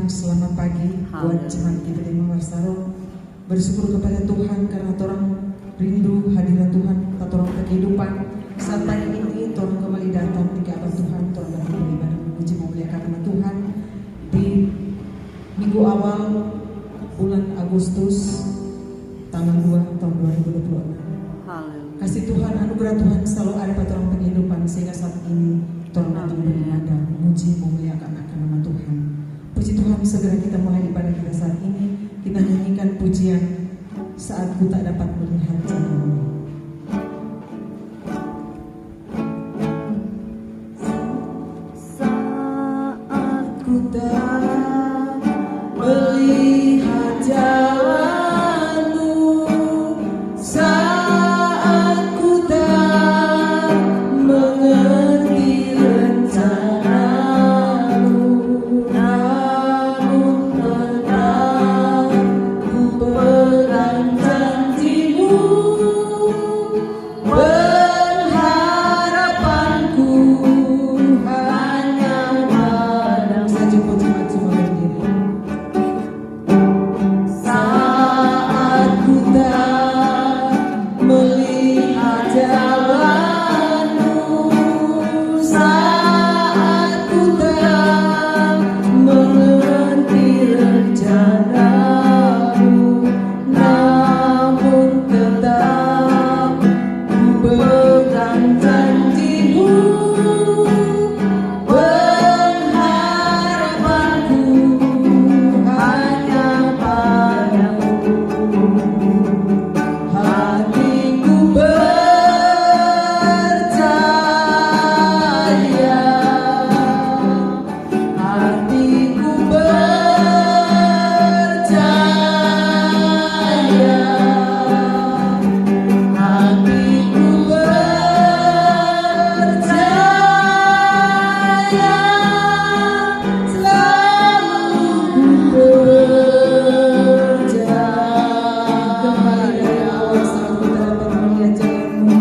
selamat pagi buat jemaat kita di Mamarsaro. Bersyukur kepada Tuhan karena orang rindu hadirat Tuhan, orang kehidupan. Saat pagi ini orang kembali datang di kehadirat Tuhan, orang dapat beribadah memuji memuliakan nama Tuhan di minggu awal bulan Agustus tanggal 2 tahun 2026. Kasih Tuhan, anugerah Tuhan selalu ada pada orang kehidupan sehingga saat ini orang dapat beribadah memuji memuliakan akan nama Tuhan. Puji Tuhan, segera kita mulai ibadah kita saat ini. Kita nyanyikan pujian Saat Ku Tak Dapat Melihat Jalanmu. Saat ku tak melihat jalanmu, saat ku tak mengerti rencanamu, namun tetap ku pegang janjimu, berharapanku hanya padamu. Saja puji cuma berdiri. Saat ku tak melihat jalanmu, saat ku tak mengerti rencanamu, namun tetap ku pegang janjimu, berharapanku hanya padamu. Hatiku percaya, hatiku percaya, hatiku percaya, selalu ku percaya. Kembali dari awal saat ku tak dapat melihat jalanmu,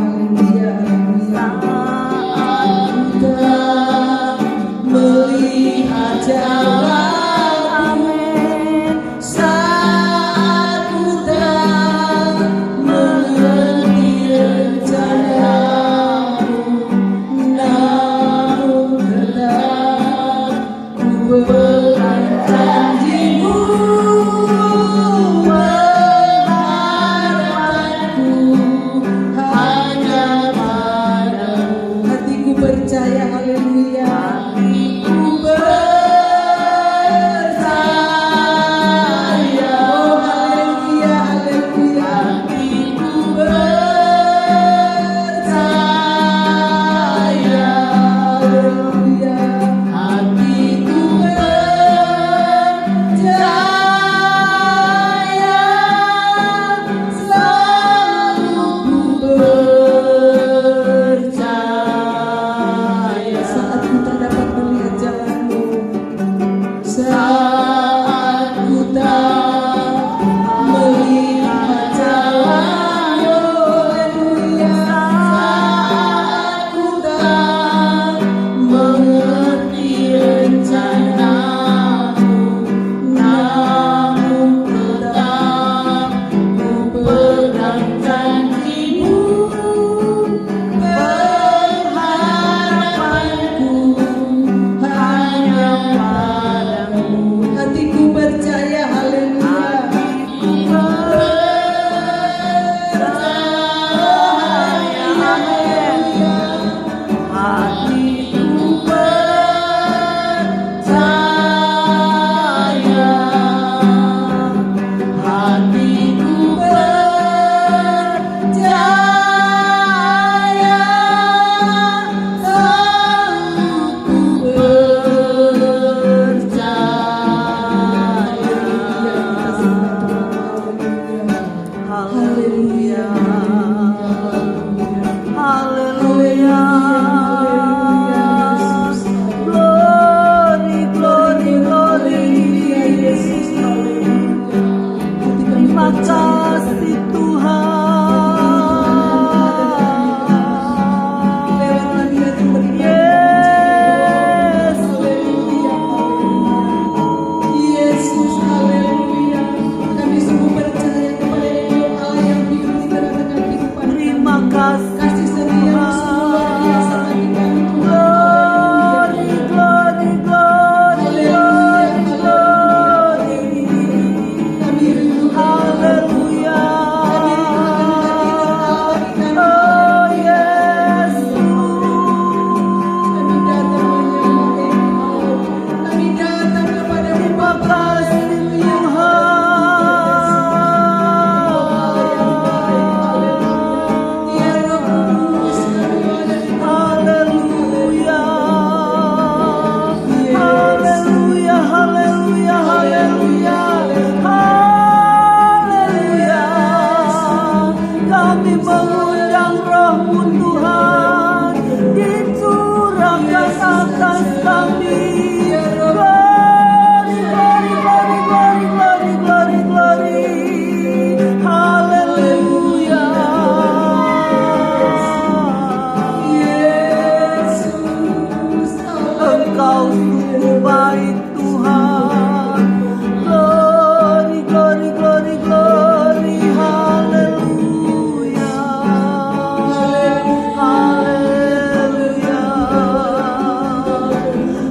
haleluya, haleluya. Saat ku tak melihat jalanmu, saat ku tak mengerti rencanamu, namun tetap ku pegang janjimu, berharapanku hanya padamu. Hatiku percaya, haleluya. Hatiku percaya, oh haleluya, haleluya. Hatiku percaya, haleluya. Hatiku percaya, selalu ku percaya. Saat ku tak dapat melihat jalanmu, saat ku tak melihat jalanmu, haleluya. Saat ku tak mengerti rencanamu, namun tetap ku pegang janjimu, berharapanku hanya padamu. Hatiku percaya, haleluya. Hatiku percaya, haleluya. Hatiku percaya, hatiku percaya, selalu ku percaya. Haleluya, Haleluya. Glory, glory, glory. Terima kasih Tuhan. Yes. kami mengundang roh-Mu Tuhan, dicurahkan atas kami. Glory, glory, glory, glory, glory, glory, glory. Haleluya. Engkau sungguh baik Tuhan. Glory, glory, glory, glory. Haleluya. Haleluya.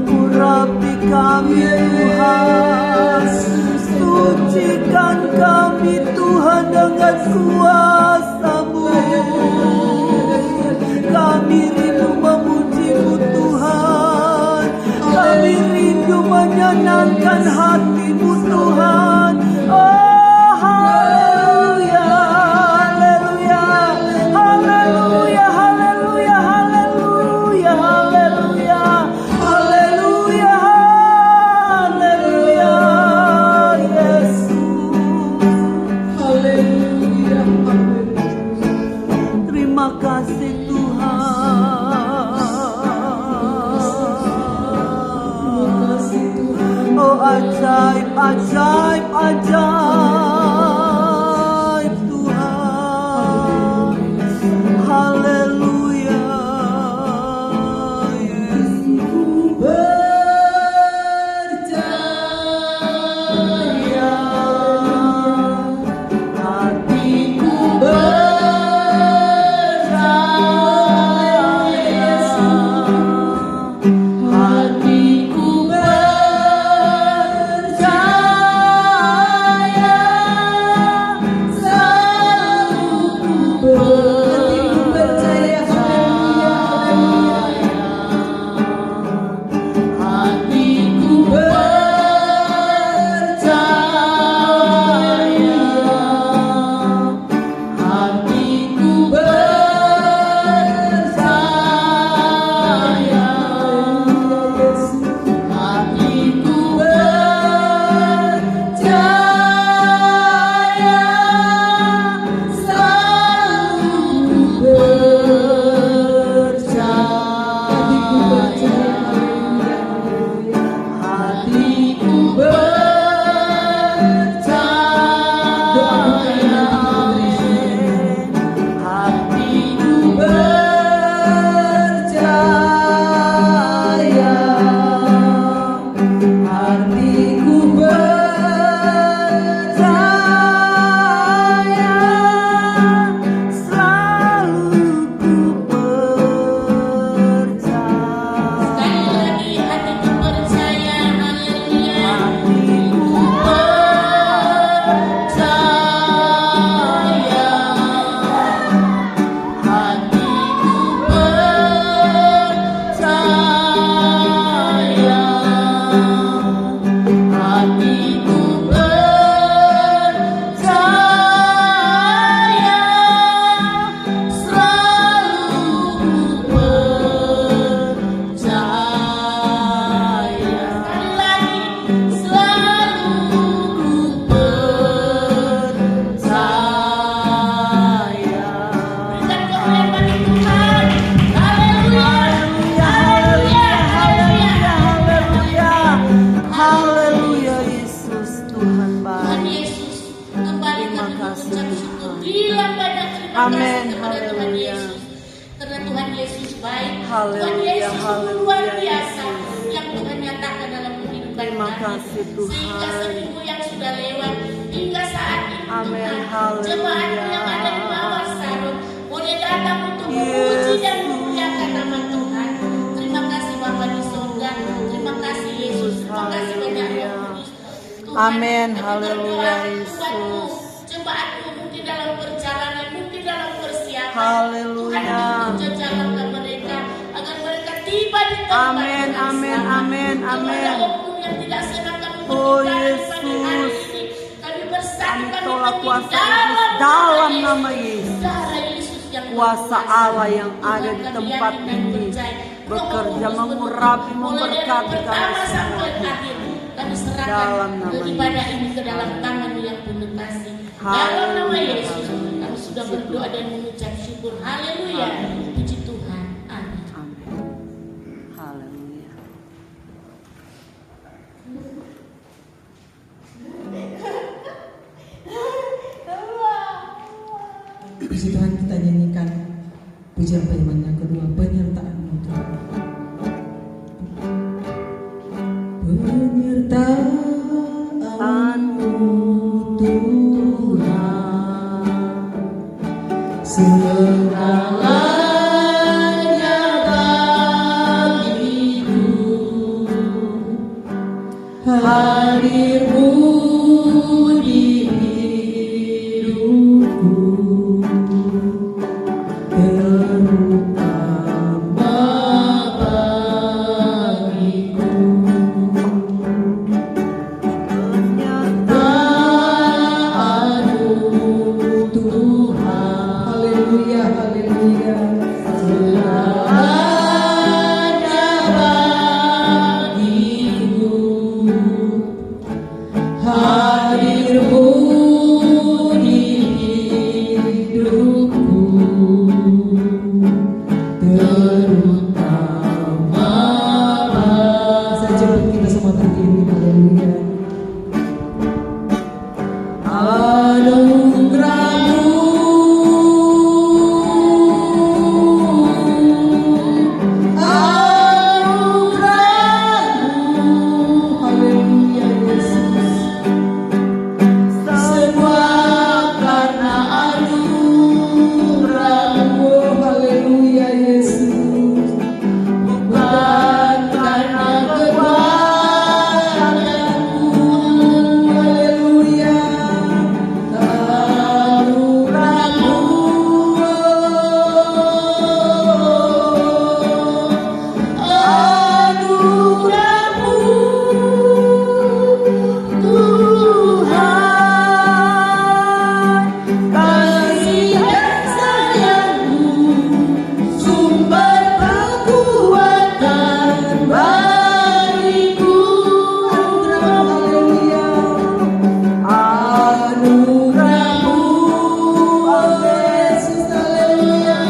Urapi kami Tuhan, sucikan kami Tuhan dengan kuasa-Mu. Kami rindu memuji-Mu Tuhan, kami rindu menyenangkan hati-Mu Tuhan. Oh haleluya, haleluya, haleluya, haleluya, haleluya, haleluya, haleluya, haleluya, Yesus. Terima kasih Tuhan. Oh ajaib, ajaib, ajaib Tuhan. Haleluya. Amin. Haleluya. Karena Tuhan Yesus baik. Tuhan Haleluya, Yesus haleluya, luar biasa Yesus. yang Tuhan nyatakan dalam kehidupan Terima kami. kasih, Tuhan. Sehingga seminggu yang sudah lewat hingga saat ini Amin, Tuhan, haleluya. jemaat yang ada di bawah sarung boleh datang untuk memuji dan memuliakan nama Tuhan. Terima kasih Bapa di surga. Terima kasih Yesus. Terima kasih banyak Roh Kudus. Tuhan, Amin, kami haleluya, berdoa, Yesus. Tuhanmu, jemaatmu mungkin dalam perjalanan, mungkin dalam persiapan. Haleluya. Tuhan tunjuk jalankan mereka agar mereka tiba di tempat. Amin, dengan amin, selamat. amin, Kalau amin. ada oknum yang tidak senang kami Oh, berbicara pada Yesus. hari ini, kami bersatu, Kami kami tolak pergi kuasa iblis dalam nama Yesus. Darah Yesus yang Kuasa berkuasa. Allah yang Tuhan, ada di kami tempat yakin dan ini percaya. bekerja Roh Kudus mengurapi, betul. Mulai dari memberkati pertama kami sampai semua. akhir, kami serahkan Dalam nama ibadah ini ke dalam tangan yang penuh kasih. Dalam Haleluya. nama Yesus, kami sudah berdoa dan mengucap syukur. Haleluya. Puji Tuhan. Amin. Amin. Haleluya. Puji Tuhan, kita nyanyikan pujian firman yang kedua, penyertaan-Mu Tuhan. Penyertaan-Mu Tuhan, segalanya bagiku, hadir-Mu di hidupku, terutama bagiku. Penyertaan-Mu Tuhan, haleluya, haleluya, segalanya bagiku, hadir-Mu di hidupku, terutama saya jemput kita semua berdiri, haleluya. Anugerah-Mu, anugerah-Mu, haleluya Yesus. Semua karena anugerah-Mu, haleluya Yesus. Bukan karena kekuatanku, haleluya. Anugerah-Mu, anugerah-Mu Tuhan, kasih dan sayang-Mu, sumber kekuatan bagiku. Haleluya. Anugerah-Mu, oh Yesus, haleluya.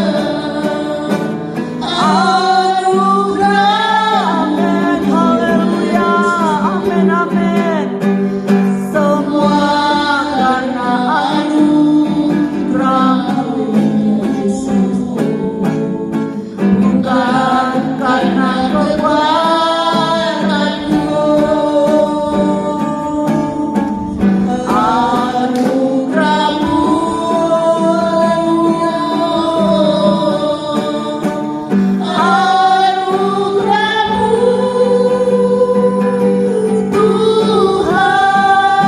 Anugerah-Mu, Haleluya. Amin, amin. semua karena anugerah-Mu, Yesus. Bukan karena kekuatanku. Anugerah-Mu, anugerah-Mu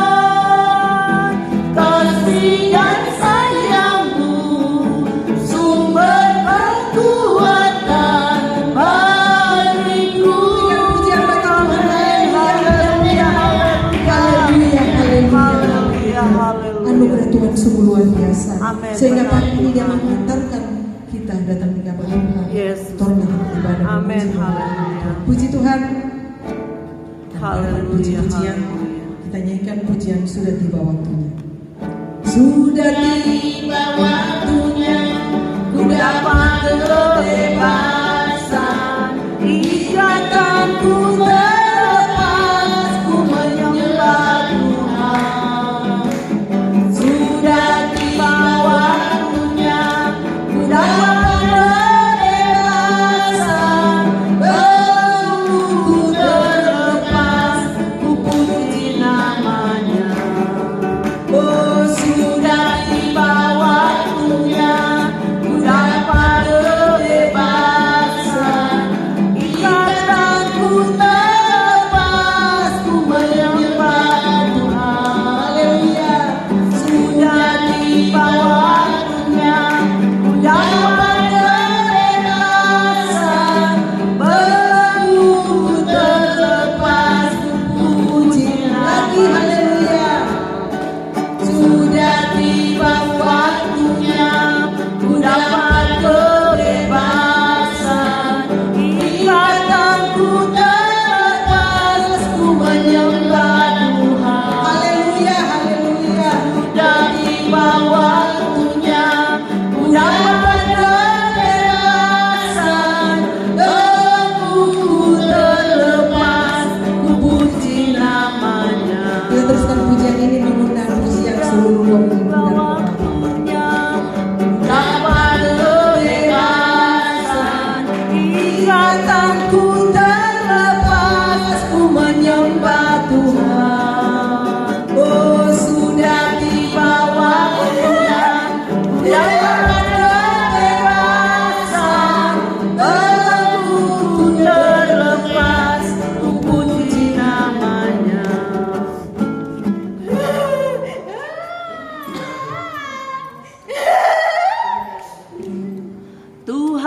Tuhan, kasih dan sayang-Mu, sumber kekuatan bagiku. Pujian bagi Tuhan, haleluya, haleluya, haleluya. Haleluya. Anugerah Tuhan sungguh luar biasa. Amin. Sehingga pagi ini Dia mengantarkan kita datang di kabar Tuhan. Yesus. Torna ibadah. Amin. Puji Tuhan. Haleluya. Puji Tuhan. Haleluya. Puji-pujian. Haleluya. Kita nyanyikan pujian sudah tiba waktunya. Sudah tiba waktunya, ku dapat kebebasan. Ikatanku terlepas, ku menyembah Tuhan. Sudah tiba waktunya, ku dapat kebebasan. Belum ku terlepas, ku puji namanya. Oh, sudah tiba waktunya.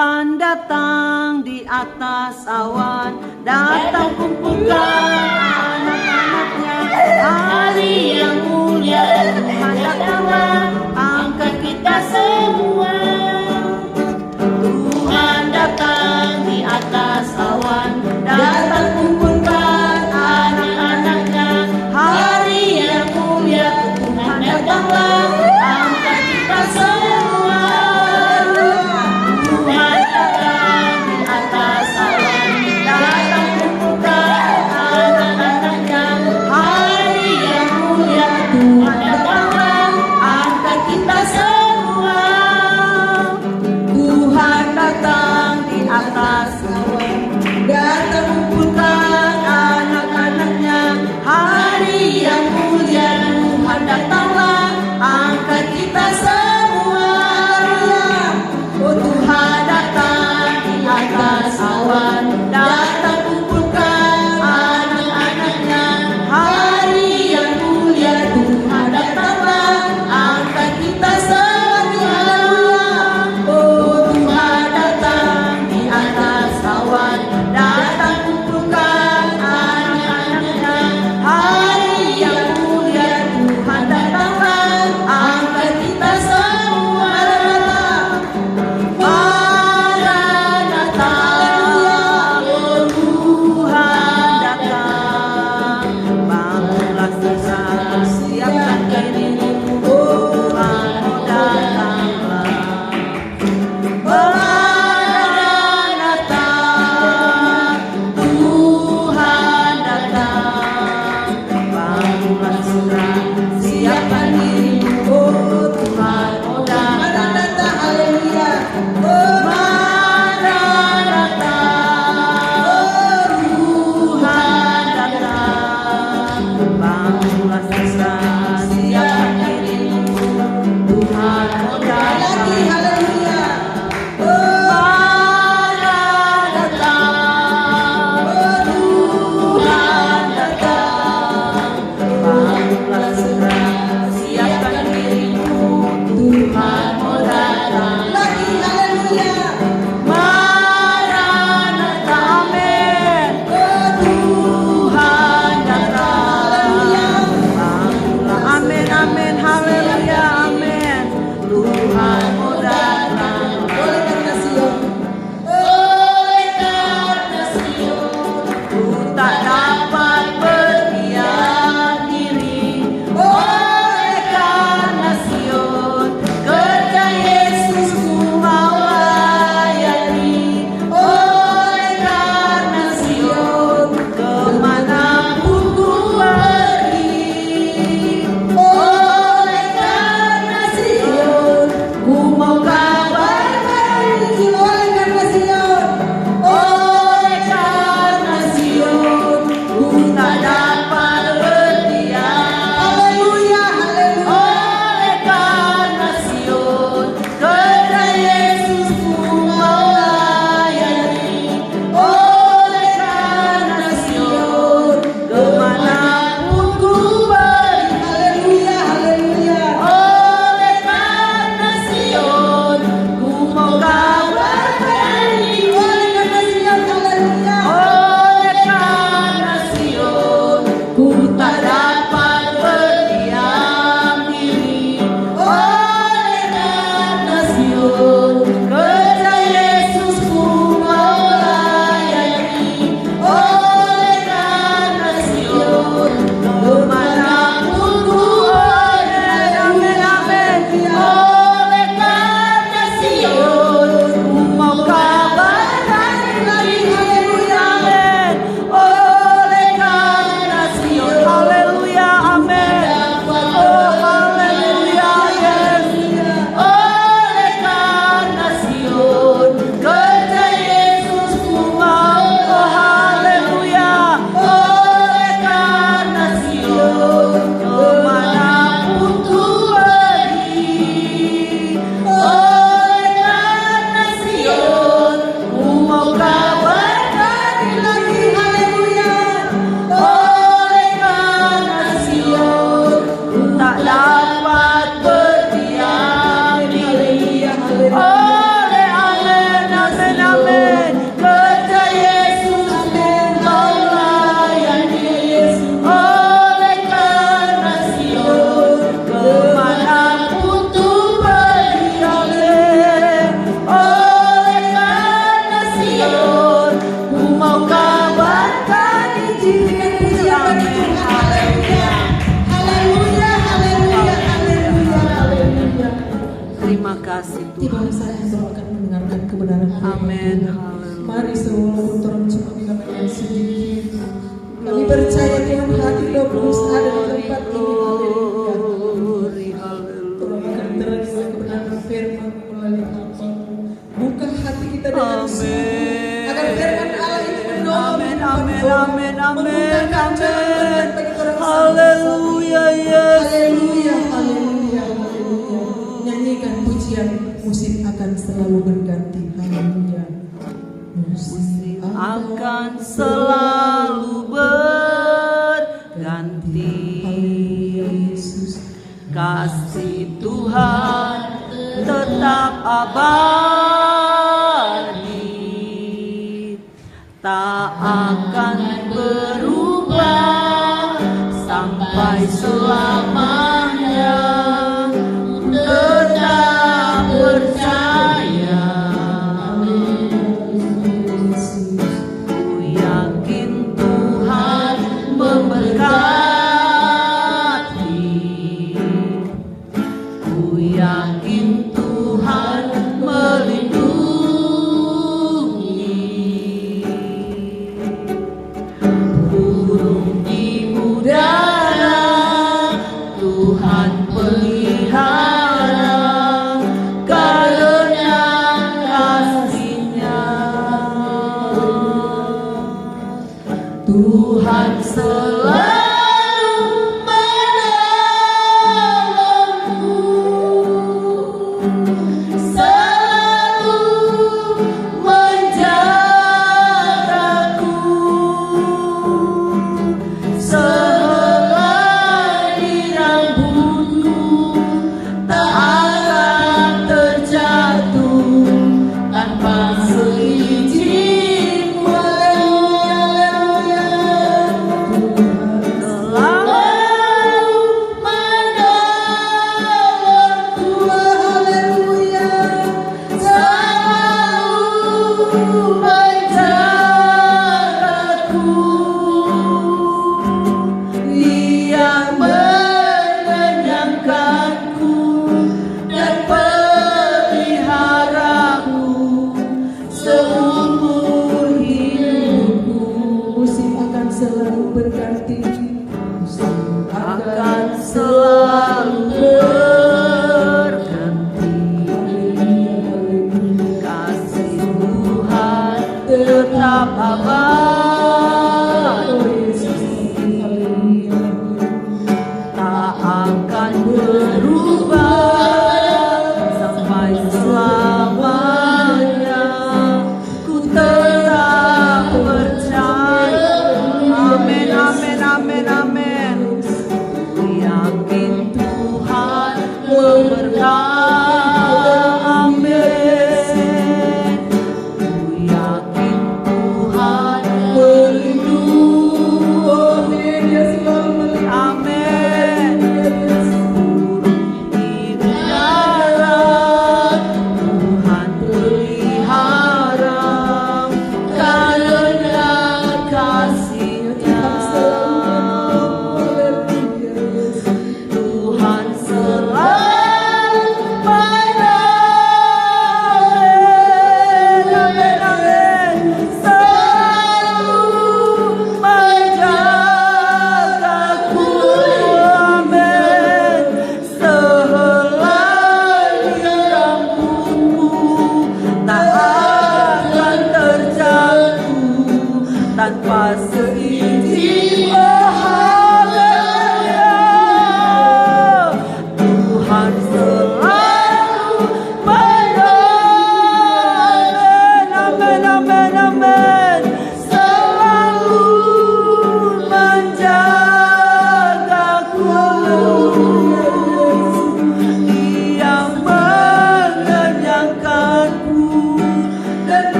Tuhan datang di atas awan, datang kumpulkan anak-anaknya. Hari yang mulia Tuhan datanglah, angkat kita semua. Tuhan datang di atas awan, datang kumpulkan anak-anaknya. Hari yang mulia Tuhan datanglah, angkat kita semua. Tuhan datang di atas awan, datang kumpulkan anak-anaknya. Hari yang mulia Tuhan datanglah, angkat kita semua. kasih Tiba Tuhan. saya akan mendengarkan kebenaran firman Amin. Tuhan. Haleluya. Mari walaupun orang cuma bilang sedikit, kami percaya Tuhan hadir Roh Kudus ada di tempat ini. Haleluya. Glory, haleluya. Tolong akan terang kebenaran firman melalui hamba. Buka hati kita dengan sungguh agar firman Allah ini menolong. Amin, amin, amin, amin, Membukakan jalan berkat bagi orang semua. Haleluya, Yesus. Haleluya, haleluya, haleluya. Nyanyikan pujian, musik akan selalu berganti. Haleluya. Musik Akan selalu berganti. Haleluya, Yesus. Kasih Tuhan tetap abadi, tak akan berubah sampai selamanya. Tetap percaya, ku yakin Tuhan memberkati. Ku yakin Tuhan melindungi. Burung di udara Tuhan pelihara, karena kasih-Nya. Tuhan selalu menolongku, selalu menjagaku, sehelai rambutku tak akan terjatuh tanpa seizin. Haleluya, haleluya.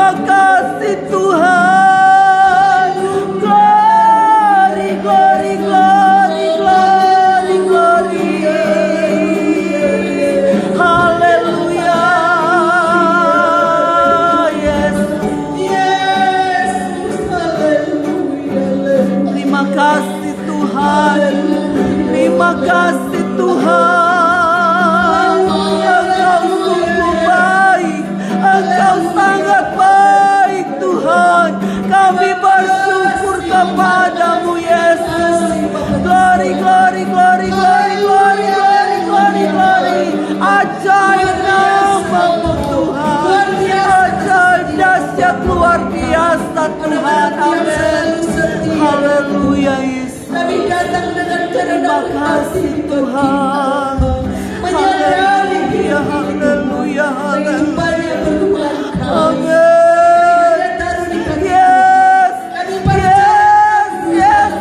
Terima kasih Tuhan. Glory, glory, glory, glory, glory. Haleluya. Yes, yes, haleluya. Terima kasih Tuhan. Terima kasih Tuhan. Engkau sungguh baik. Engkau sangat baik Tuhan. Kami bersyukur kepadamu Yesus. Glory, glory, glory, glory, glory, glory, glory, glory. Ajaib namamu Tuhan. Ajaib dahsyat luar biasa Tuhan. Amin. Haleluya Yesus. Kami datang dengan Terima kasih Tuhan. Haleluya, haleluya, haleluya. Amin. Yes, yes, yes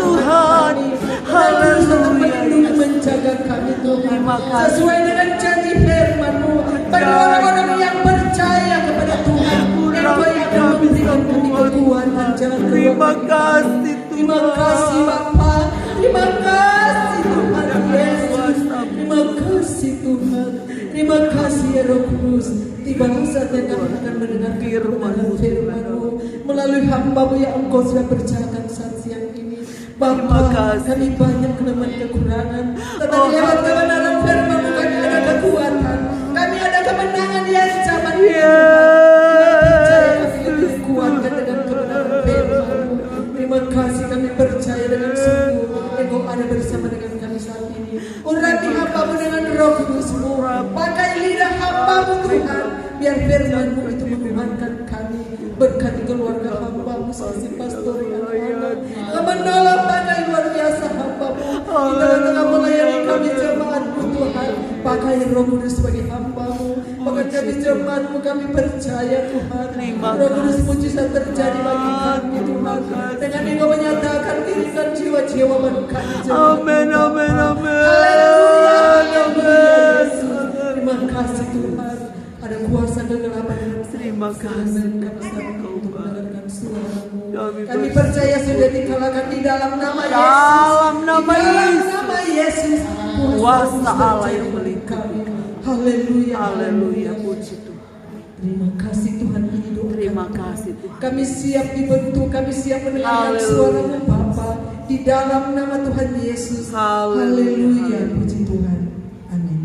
Tuhan. Haleluya. Menjaga kami Tuhan. Terima kasih. Sesuai dengan janji firman-Mu. Bagi orang-orang yang percaya kepada Tuhan. Engkau yang akan memberikan kami kekuatan. Jangan Terima kasih Terima Tuhan. kasih Bapa. Terima kasih Tuhan Yesus. Terima kasih Tuhan. Terima kasih ya Roh Kudus. Tiba saatnya kami akan mendengar firman-Mu melalui hamba-Mu yang Engkau sudah percayakan saat siang ini. Bapa, kami banyak kelemahan kekurangan, tetapi lewat kebenaran firman-Mu kami ada kekuatan. Kami ada kemenangan yang zaman ini. Kami dikuatkan dengan kebenaran firman-Mu. Terima kasih, kami percaya dengan sungguh Engkau ada bersama dengan kami saat ini. Urapi hamba-Mu dengan Roh Kudus-Mu. Pakai lidah hamba-Mu Tuhan, biar firman-Mu itu menguatkan kami. Berkati keluarga hamba-Mu, saksi pastor yang ada. Menolong pakai luar biasa hamba-Mu. Di tengah-tengah melayani kami jemaat-Mu Tuhan. Pakai Roh Kudus sebagai hamba-Mu. Pakai kami jemaat-Mu, kami percaya Tuhan. Roh Kudus mujizat terjadi bagi kami Tuhan. Dengan Engkau menyatakan dirikan jiwa-jiwa baru kami jemaat. Amin, amin, amin. Haleluya. Amin. Terima kasih Tuhan. Ada kuasa kegelapan dalam Terima kasih. Kami percaya sudah dikalahkan di dalam nama Yesus. Dalam nama Di dalam Yesus. nama Yesus. Kuasa Allah yang melingkupi kami. Haleluya. Haleluya, puji Tuhan. Terima kasih Tuhan, ini doa Terima kami. kasih Tuhan. Kami siap dibentuk, kami siap mendengarkan Haleluya. suara-Mu Bapa. Di dalam nama Tuhan Yesus. Haleluya. Haleluya. Puji Tuhan. Amin.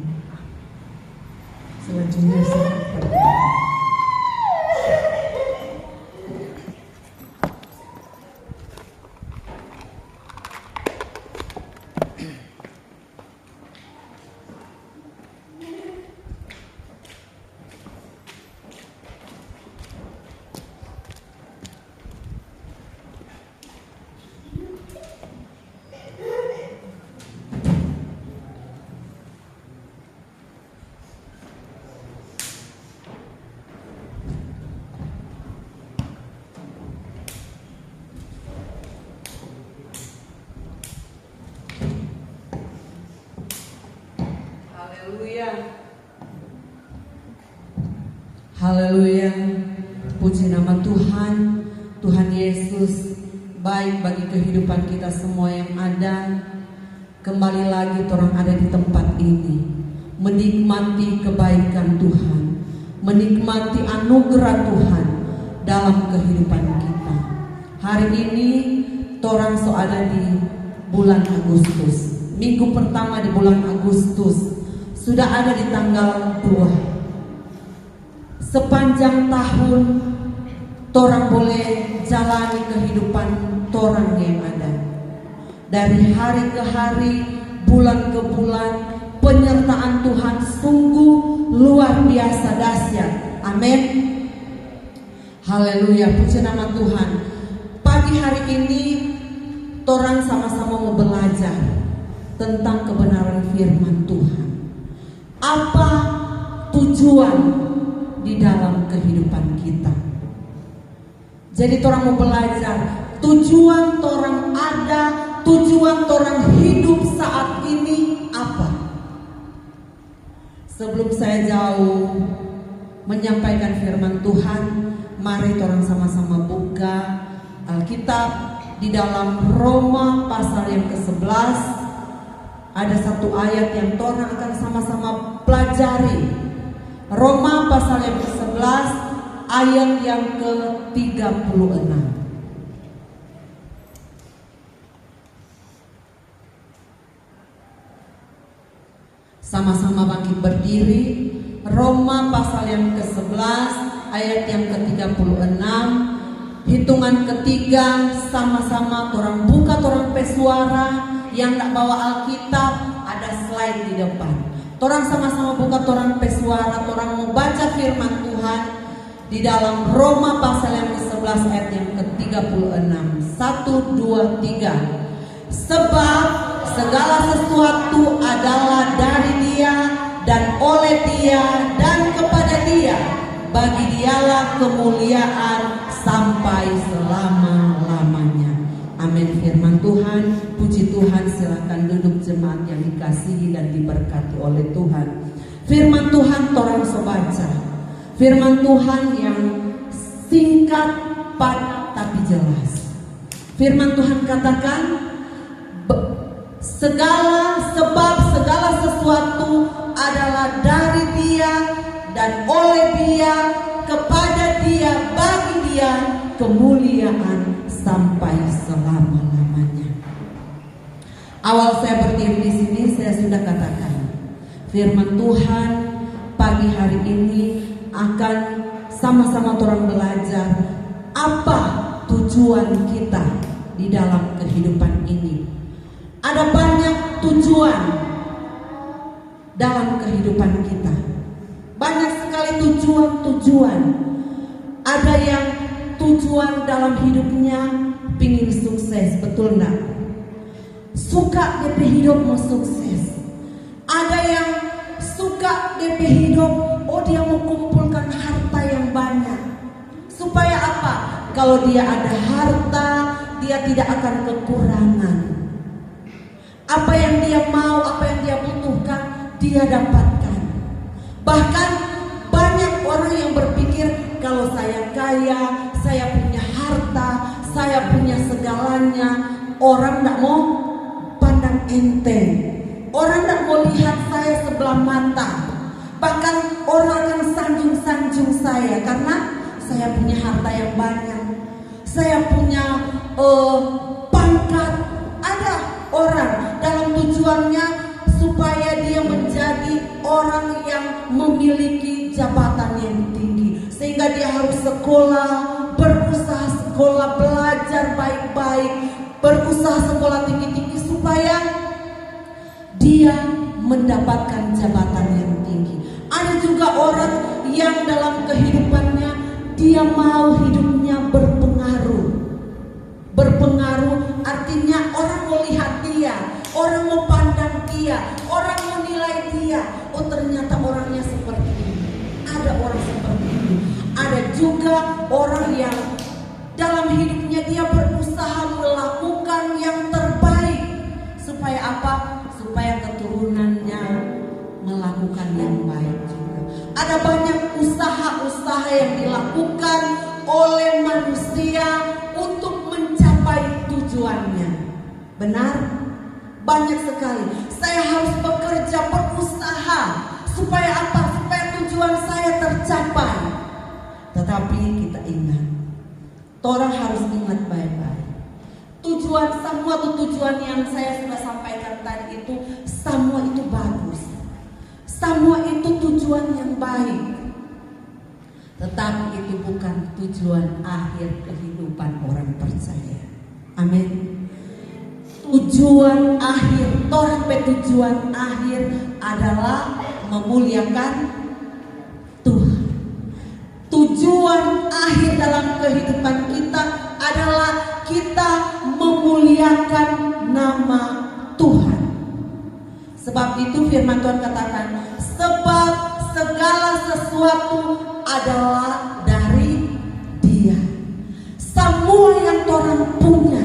Selanjutnya saya Haleluya. Puji nama Tuhan. Tuhan Yesus baik bagi kehidupan kita semua yang ada. Kembali lagi orang ada di tempat ini, menikmati kebaikan Tuhan, menikmati anugerah Tuhan dalam kehidupan kita. Hari ini orang ada di bulan Agustus. Minggu pertama di bulan Agustus. Sudah ada di tanggal 2. Sepanjang tahun torang boleh jalani kehidupan torang yang ada. Dari hari ke hari, bulan ke bulan, penyertaan Tuhan sungguh luar biasa dahsyat. Amin. Haleluya, puji nama Tuhan. Pagi hari ini torang sama-sama mau belajar tentang kebenaran firman Tuhan. Apa tujuan di dalam kehidupan kita? Jadi orang mau belajar tujuan orang ada, tujuan orang hidup saat ini apa? Sebelum saya jauh menyampaikan firman Tuhan, Mari orang sama-sama buka Alkitab di dalam Roma pasal yang ke-11. Ada satu ayat yang orang akan sama-sama pelajari. Roma pasal yang ke-11 ayat yang ke-36. Sama-sama bangkit berdiri. Roma pasal yang ke-11 ayat yang ke-36. Hitungan ketiga sama-sama orang buka, orang pesuara. Yang nak bawa Alkitab ada slide di depan. Orang sama-sama buka, orang pesuara, orang mau baca firman Tuhan di dalam Roma pasal yang ke-11 ayat yang ke-36. 1, 2, 3. Sebab segala sesuatu adalah dari Dia dan oleh Dia dan kepada Dia. Bagi Dialah kemuliaan sampai selama-lamanya. Amin. Firman Tuhan. Puji Tuhan. Silakan duduk jemaat yang dikasihi dan diberkati oleh Tuhan. Firman Tuhan torang sobaca. Firman Tuhan yang singkat, padat tapi jelas. Firman Tuhan katakan sebab segala sesuatu adalah dari Dia dan oleh Dia, kepada Dia, bagi Dia kemuliaan sampai selama-lamanya. Awal saya berdiri di sini saya sudah katakan, firman Tuhan pagi hari ini akan sama-sama orang belajar apa tujuan kita di dalam kehidupan ini. Ada banyak tujuan dalam kehidupan kita. Banyak sekali tujuan. Ada yang tujuan dalam hidupnya pingin sukses, betul enggak? Suka DP hidup mau sukses. Ada yang suka DP hidup, dia mau kumpulkan harta yang banyak. Supaya apa? Kalau dia ada harta, dia tidak akan kekurangan. Apa yang dia mau, apa yang dia butuhkan, dia dapatkan. Bahkan banyak orang yang berpikir kalau saya kaya, saya punya harta, saya punya segalanya, orang tidak mau pandang enteng. Orang tidak mau lihat saya sebelah mata. Bahkan orang akan sanjung-sanjung saya karena saya punya harta yang banyak. Saya punya pangkat. Ada orang dalam tujuannya supaya dia menjadi orang yang memiliki jabatan yang tinggi, sehingga dia harus sekolah, berusaha sekolah, belajar baik-baik, berusaha sekolah tinggi-tinggi supaya dia mendapatkan jabatan yang tinggi. Ada juga orang yang dalam kehidupannya dia mau hidupnya berpengaruh. Berpengaruh artinya orang mau lihat dia, orang mau pandang dia, orang mau nilai dia. Oh, ternyata orangnya seperti ini. Ada orang seperti ini. Ada juga orang yang dalam hidupnya dia berusaha melakukan yang terbaik. Supaya apa? Supaya keturunannya melakukan yang baik juga. Ada banyak usaha-usaha yang dilakukan oleh manusia untuk mencapai tujuannya. Benar? Banyak sekali. Saya harus bekerja, berusaha. Supaya apa? Supaya tujuan saya tercapai. Tetapi kita ingat, orang harus ingat baik-baik. Tujuan semua tujuan yang saya sudah sampaikan tadi itu, semua itu bagus. Semua itu tujuan yang baik. Tetapi itu bukan tujuan akhir kehidupan orang percaya. Amin. Tujuan akhir, tujuan akhir adalah memuliakan Tuhan. Tujuan akhir dalam kehidupan kita adalah kita memuliakan nama Tuhan. Sebab itu firman Tuhan katakan, sebab segala sesuatu adalah dari Dia. Semua yang orang punya,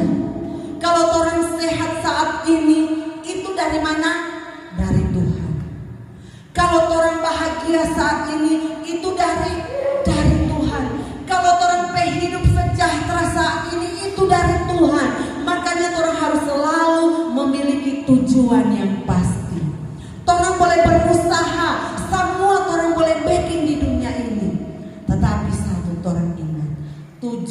kalau orang sehat saat ini, itu dari mana? Dari Tuhan. Kalau orang bahagia saat ini, itu dari Tuhan. Kalau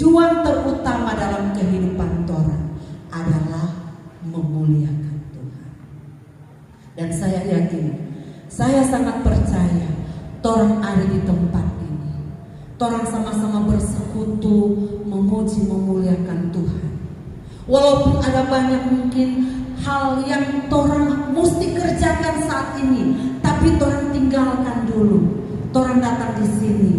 tujuan terutama dalam kehidupan torang adalah memuliakan Tuhan. Dan saya yakin, saya sangat percaya torang ada di tempat ini, torang sama-sama bersekutu memuji memuliakan Tuhan. Walaupun ada banyak mungkin hal yang torang mesti kerjakan saat ini, tapi torang tinggalkan dulu. Torang datang di sini,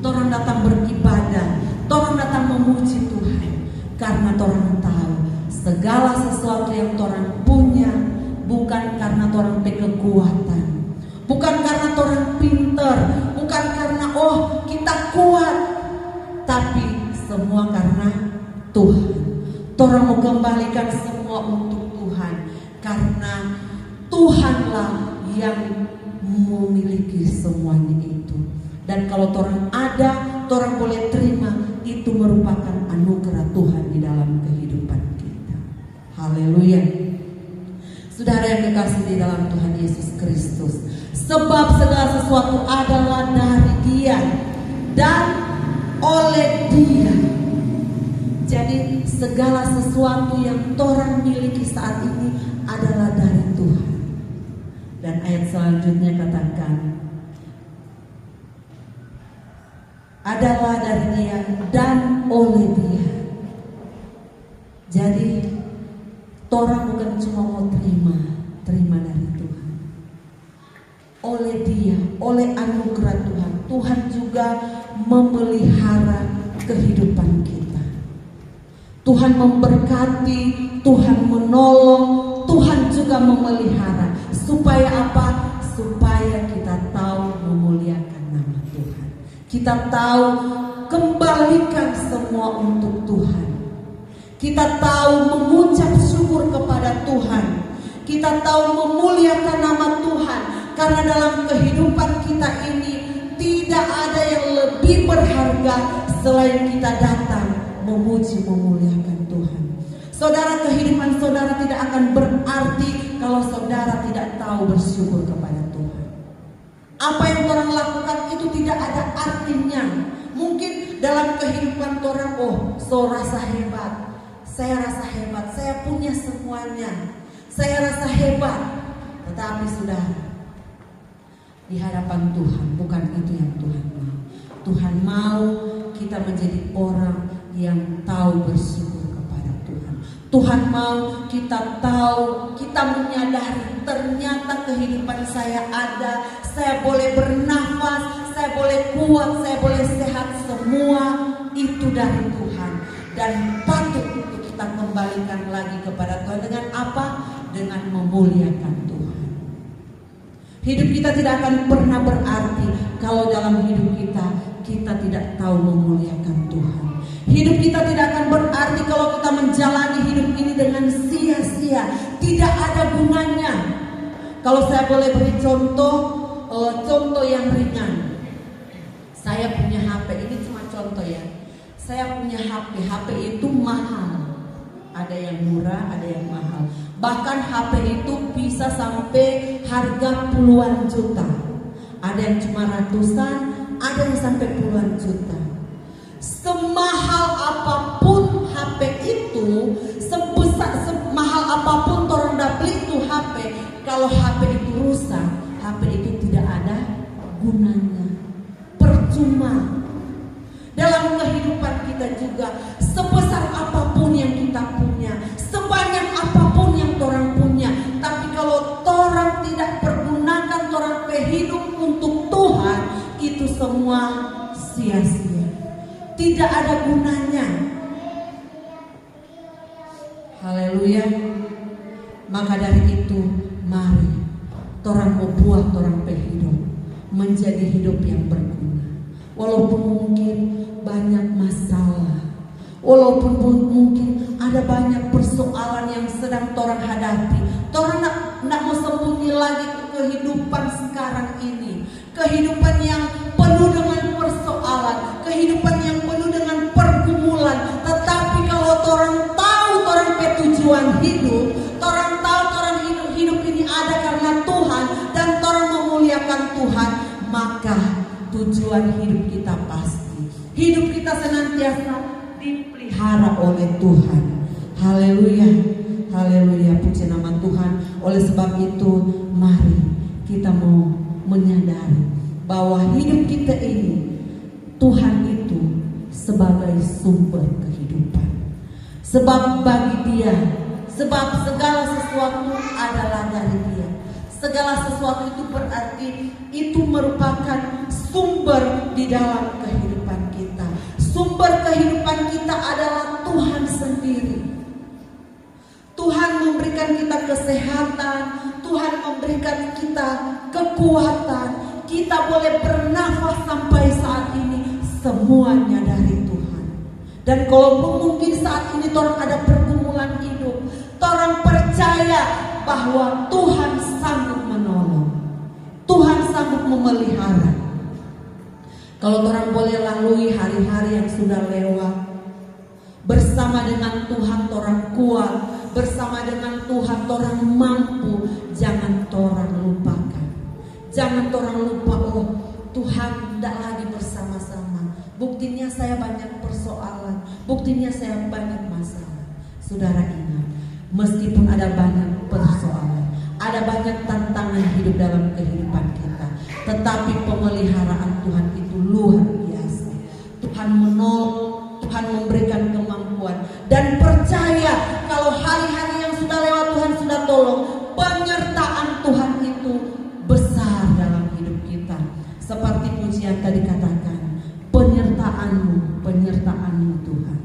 torang datang beribadah, torang datang memuji Tuhan, karena torang tahu segala sesuatu yang torang punya bukan karena torang kekuatan, bukan karena torang pinter, bukan karena kita kuat, tapi semua karena Tuhan. Torang mau kembalikan semua untuk Tuhan, karena Tuhanlah yang memiliki semuanya itu. Dan kalau torang ada, torang boleh terima, itu merupakan anugerah Tuhan di dalam kehidupan kita. Haleluya. Saudara yang kekasih di dalam Tuhan Yesus Kristus, sebab segala sesuatu adalah dari Dia dan oleh Dia. Jadi segala sesuatu yang torang miliki saat ini adalah dari Tuhan. Dan ayat selanjutnya katakan, adalah dari Dia dan oleh Dia. Jadi torang bukan cuma mau terima dari Tuhan. Oleh Dia, oleh anugerah Tuhan, Tuhan juga memelihara kehidupan kita. Tuhan memberkati, Tuhan menolong, Tuhan juga memelihara. Supaya apa? Supaya kita tahu memuliakan nama Tuhan. Kita tahu kembalikan semua untuk Tuhan. Kita tahu mengucap syukur kepada Tuhan. Kita tahu memuliakan nama Tuhan. Karena dalam kehidupan kita ini tidak ada yang lebih berharga selain kita datang memuji memuliakan Tuhan. Saudara, kehidupan saudara tidak akan berarti kalau saudara tidak tahu bersyukur kepada Tuhan. Apa yang orang lakukan itu tidak ada artinya. Mungkin dalam kehidupan orang, so rasa hebat, saya rasa hebat, saya punya semuanya, saya rasa hebat. Tetapi saudara, di hadapan Tuhan bukan itu yang Tuhan mau. Tuhan mau kita menjadi orang yang tahu bersyukur kepada Tuhan. Tuhan mau kita tahu, kita menyadari ternyata kehidupan saya ada, saya boleh bernafas, saya boleh kuat, saya boleh sehat, semua itu dari Tuhan. Dan patut untuk kita kembalikan lagi kepada Tuhan dengan apa? Dengan memuliakan Tuhan. Hidup kita tidak akan pernah berarti kalau dalam hidup kita tidak tahu memuliakan Tuhan. Hidup kita tidak akan berarti kalau kita menjalani hidup ini dengan sia-sia, tidak ada gunanya. Kalau saya boleh beri contoh yang ringan. Saya punya HP, ini cuma contoh ya. Saya punya HP itu mahal. Ada yang murah, ada yang mahal. Bahkan HP itu bisa sampai harga puluhan juta. Ada yang cuma ratusan, ada yang sampai puluhan juta. Semahal apapun HP itu, semahal apapun orang dah beli itu HP, kalau HP itu rusak, HP itu tidak ada gunanya, percuma. Dalam kehidupan kita juga, sebesar apapun yang kita punya, sebanyak apapun yang orang punya, tapi kalau orang tidak pergunakan orang hidup untuk Tuhan, itu semua sia-sia. Tidak ada gunanya. Haleluya. Maka dari itu, mari orang mau buat orang hidup menjadi hidup yang berguna. Walaupun mungkin banyak masalah, walaupun mungkin ada banyak persoalan yang sedang orang hadapi, orang nak mau sembunyi lagi ke kehidupan sekarang ini, kehidupan yang penuh dengan persoalan, kehidupan yang penuh dengan pergumulan. Tetapi kalau orang tahu orang tujuan hidup, orang tahu orang hidup ini ada karena Tuhan dan orang memuliakan Tuhan, maka tujuan hidup kita pasti, hidup kita senantiasa dipelihara oleh Tuhan. Haleluya, haleluya, puji nama Tuhan. Oleh sebab itu mari kita mau menyadari bahwa hidup kita ini Tuhan itu sebagai sumber kehidupan. Sebab bagi Dia, sebab segala sesuatu adalah dari Dia. Segala sesuatu itu berarti itu merupakan sumber di dalam kehidupan kita. Sumber kehidupan kita adalah Tuhan sendiri. Tuhan memberikan kita kesehatan, Tuhan memberikan kita kekuatan. Kita boleh bernafas sampai saat ini, semuanya dari Tuhan. Dan kalaupun mungkin saat ini orang ada pergumulan hidup, orang percaya bahwa Tuhan sanggup menolong, Tuhan sanggup memelihara. Kalau orang boleh lalui hari-hari yang sudah lewat, bersama dengan Tuhan orang kuat, bersama dengan Tuhan orang mampu. Jangan orang lupakan, jangan orang lupa, oh Tuhan tidak lagi bersama-sama. Buktinya saya banyak persoalan, buktinya saya banyak masalah. Saudara ingat, meskipun ada banyak persoalan, ada banyak tantangan hidup dalam kehidupan kita, tetapi pemeliharaan Tuhan itu luar biasa. Tuhan menolong, Tuhan memberikan kemampuan, dan percaya kalau hari-hari yang sudah lewat Tuhan sudah tolong. Penyertaan Tuhan itu besar dalam hidup kita. Seperti pujian tadi katakan, penyertaanmu Tuhan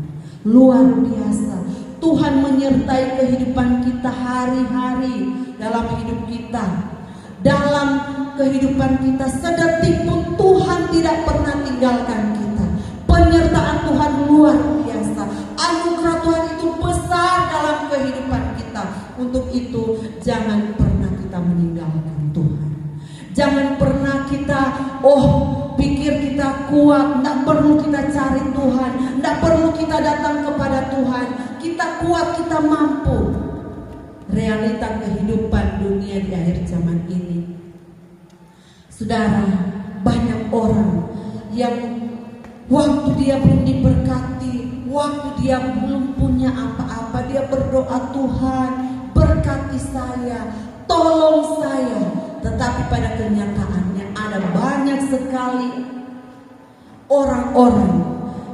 luar biasa. Tuhan menyertai kehidupan kita hari-hari dalam hidup kita. Dalam kehidupan kita sedetik pun Tuhan tidak pernah tinggalkan kita. Penyertaan Tuhan luar biasa. Anugerah Tuhan itu besar dalam kehidupan kita. Untuk itu jangan pernah kita meninggalkan Tuhan. Jangan pernah kita pikir kita kuat, tidak perlu kita cari Tuhan, tidak perlu kita datang kepada Tuhan. Kita kuat, kita mampu. Realita kehidupan dunia di akhir zaman ini, saudara, banyak orang yang waktu dia belum diberkati, waktu dia belum punya apa-apa, dia berdoa, Tuhan berkati saya, tolong saya. Tetapi pada kenyataannya ada banyak sekali orang-orang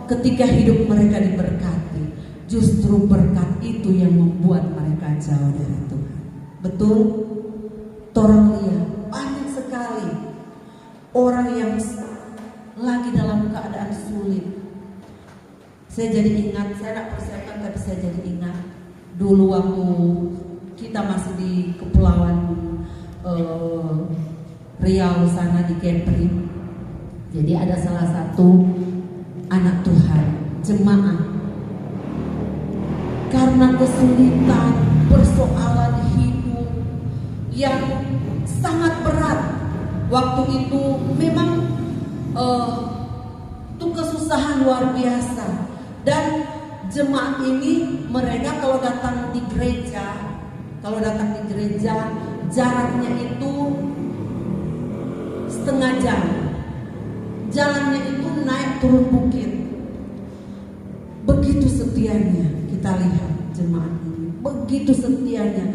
ketika hidup mereka diberkati, justru berkat itu yang membuat mereka jauh dari Tuhan. Betul? Torang lihat banyak sekali orang yang lagi dalam keadaan sulit. Saya jadi ingat, saya tidak persiapkan tapi saya jadi ingat dulu waktu kita masih di kepulauan Riau sana di Kepri. Jadi ada salah satu anak Tuhan, jemaah, karena kesulitan, persoalan hidup yang sangat berat. Waktu itu memang itu kesusahan luar biasa. Dan jemaah ini mereka kalau datang di gereja, jaraknya itu setengah jam. Jalannya itu naik turun bukit. Begitu setianya kita lihat jemaat ini. Begitu setianya.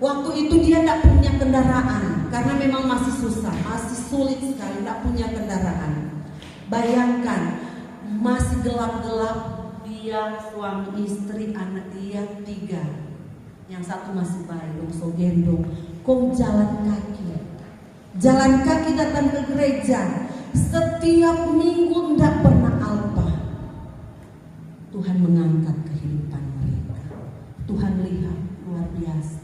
Waktu itu dia tidak punya kendaraan karena memang masih susah, masih sulit sekali, tidak punya kendaraan. Bayangkan masih gelap-gelap, dia suami istri anak dia 3, yang satu masih bayi, so gendong, kok jalan kaki datang ke gereja. Setiap minggu tidak pernah alpa. Tuhan mengangkat kehidupan mereka. Tuhan lihat luar biasa.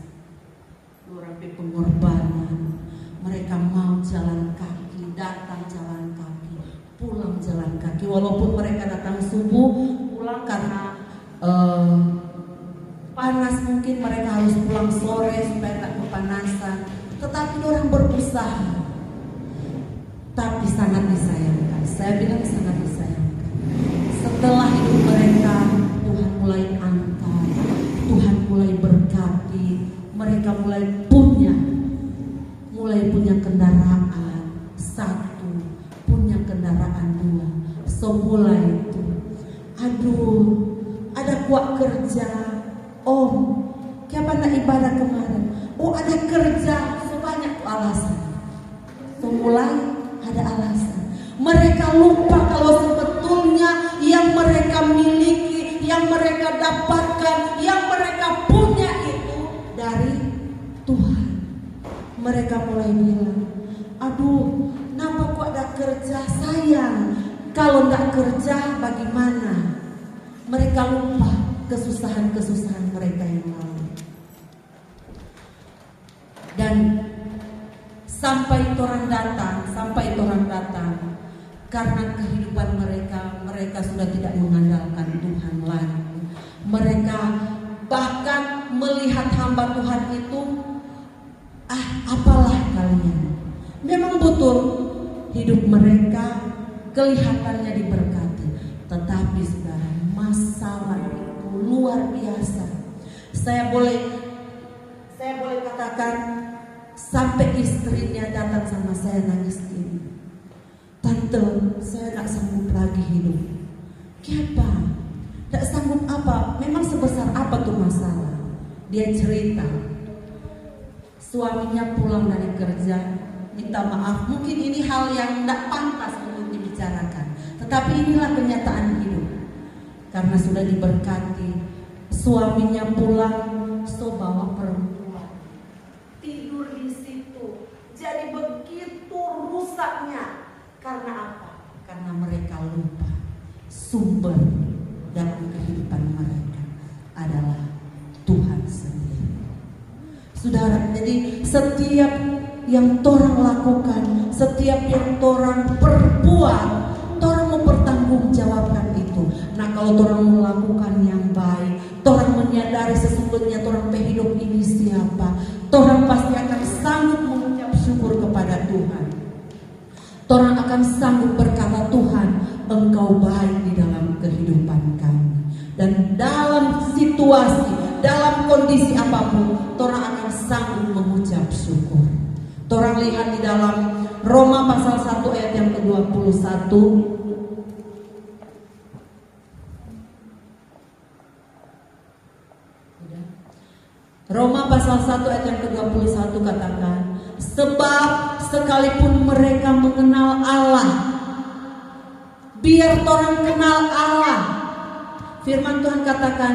Luar biasa pengorbanan. Mereka mau jalan kaki, datang jalan kaki, pulang jalan kaki. Walaupun mereka datang subuh, pulang karena panas, mungkin mereka harus pulang sore supaya tak kepanasan. Tetapi orang berusaha. Tapi sangat disayangkan. Saya bilang sangat disayangkan. Setelah hidup mereka, Tuhan mulai angkat, Tuhan mulai berkati, mereka mulai punya kendaraan 1, punya kendaraan 2. So mulai itu, aduh, kuat kerja. Oh, kapan nak ibadah kemarin? Oh, ada kerja, sebanyak alasan. Mulai ada alasan. Mereka lupa kalau sebetulnya yang mereka miliki, yang mereka dapatkan, yang mereka punya itu dari Tuhan. Mereka mulai bilang, aduh, kenapa kok ada kerja, sayang. Kalau tidak kerja bagaimana? Mereka lupa kesusahan-kesusahan mereka yang lalu. Dan sampai orang datang, karena kehidupan mereka sudah tidak mengandalkan Tuhan lagi. Mereka bahkan melihat hamba Tuhan itu, apalah kalian. Memang betul hidup mereka kelihatannya diberkati, tetapi saudara, masalah itu luar biasa. Saya boleh katakan, sampai istrinya datang sama saya nangis gini, tante, saya tak sanggup lagi hidup. Kenapa? Tak sanggup apa? Memang sebesar apa tuh masalah? Dia cerita, suaminya pulang dari kerja, minta maaf. Mungkin ini hal yang tidak pantas untuk dibicarakan, tetapi inilah kenyataan hidup. Karena sudah diberkati, suaminya pulang, so bawa perempuan tidur di situ. Jadi begitu rusaknya. Karena apa? Karena mereka lupa sumber dalam kehidupan mereka adalah Tuhan sendiri. Saudara, jadi setiap yang torang lakukan, setiap yang torang perbuat, torang mempertanggungjawabkan itu. Nah, kalau torang melakukan yang baik, torang menyadari sesungguhnya torang hidup ini siapa, torang pasti akan sanggup mengucap syukur kepada Tuhan. Torang akan sanggup berkata, Tuhan, Engkau baik di dalam kehidupan kami. Dan dalam situasi, dalam kondisi apapun, torang akan sanggup mengucap syukur. Torang lihat di dalam Roma pasal 1 ayat yang ke-21. Roma pasal 1 ayat yang ke-21 katakan, sebab sekalipun mereka mengenal Allah, biar orang kenal Allah, firman Tuhan katakan,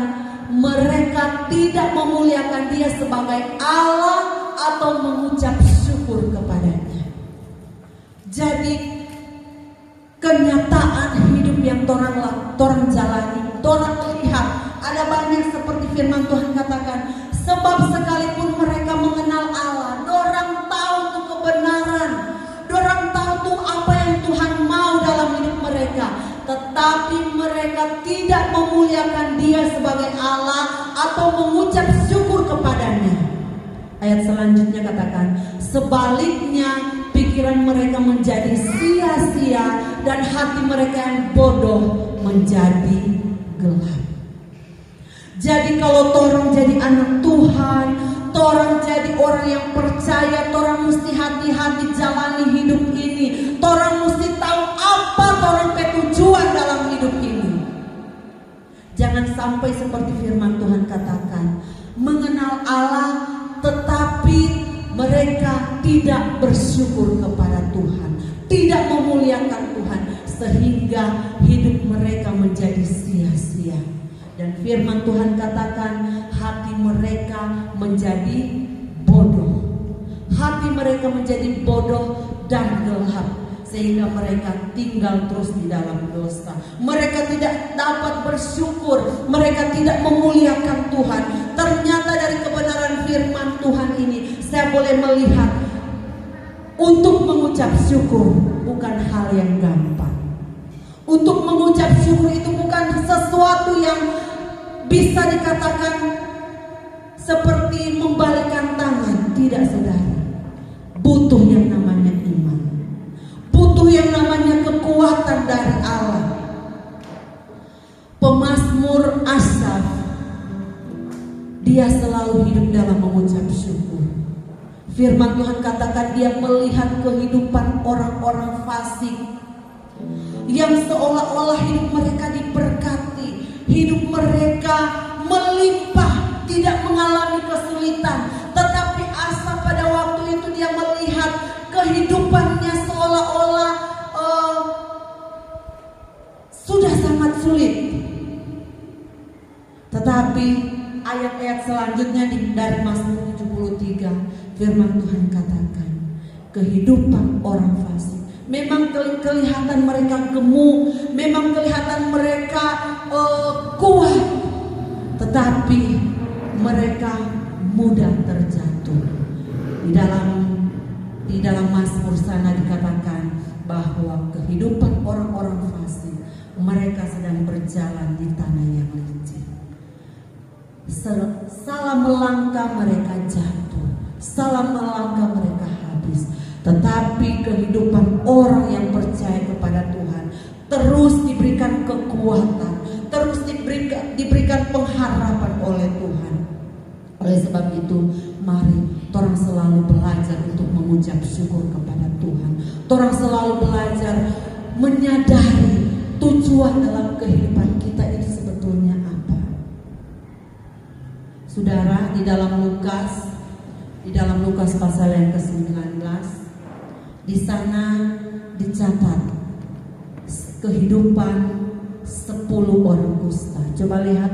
mereka tidak memuliakan Dia sebagai Allah atau mengucap syukur kepadanya. Jadi kenyataan hidup yang torang jalani, torang lihat, ada banyak seperti firman Tuhan katakan, sebab sekalipun mereka mengenal Allah, dorang tahu tuh kebenaran, dorang tahu tuh apa yang Tuhan mau dalam hidup mereka, tetapi mereka tidak memuliakan Dia sebagai Allah atau mengucap syukur kepadanya. Ayat selanjutnya katakan, sebaliknya pikiran mereka menjadi sia-sia dan hati mereka yang bodoh menjadi gelap. Jadi kalau torang jadi anak Tuhan, torang jadi orang yang percaya, torang mesti hati-hati jalani hidup ini. Torang mesti tahu apa torang tujuan dalam hidup ini. Jangan sampai seperti firman Tuhan katakan, mengenal Allah tetapi mereka tidak bersyukur kepada Tuhan, tidak memuliakan Tuhan, sehingga hidup mereka menjadi sia-sia. Dan firman Tuhan katakan, hati mereka menjadi bodoh. Hati mereka menjadi bodoh dan gelap, sehingga mereka tinggal terus di dalam dosa. Mereka tidak dapat bersyukur, mereka tidak memuliakan Tuhan. Ternyata dari kebenaran firman Tuhan ini, saya boleh melihat untuk mengucap syukur bukan hal yang gampang. Untuk mengucap syukur itu bukan sesuatu yang bisa dikatakan seperti membalikkan tangan. Tidak, saudara. Butuh yang namanya iman, butuh yang namanya kekuatan dari Allah. Pemazmur Asaf, dia selalu hidup dalam mengucap syukur. Firman Tuhan katakan, dia melihat kehidupan orang-orang fasik yang seolah-olah hidup mereka diberkati, hidup mereka melimpah, tidak mengalami kesulitan. Tetapi Asa pada waktu itu dia melihat kehidupannya seolah-olah sudah sangat sulit. Tetapi ayat-ayat selanjutnya dari Mazmur 73, firman Tuhan katakan, kehidupan orang fasik memang kelihatan mereka gemuk, memang kelihatan mereka kuat, tetapi mereka mudah terjatuh. Di dalam Mazmur sana dikatakan bahwa kehidupan orang-orang fasik, mereka sedang berjalan di tanah yang licin. Salah melangkah mereka jatuh, salah melangkah mereka habis. Tetapi kehidupan orang yang percaya kepada Tuhan terus diberikan kekuatan, terus diberikan pengharapan oleh Tuhan. Oleh sebab itu, mari orang selalu belajar untuk mengucap syukur kepada Tuhan. Orang selalu belajar menyadari tujuan dalam kehidupan kita itu sebetulnya apa. Saudara, di dalam Lukas pasal yang ke-19, di sana dicatat kehidupan 10 orang kusta. Coba lihat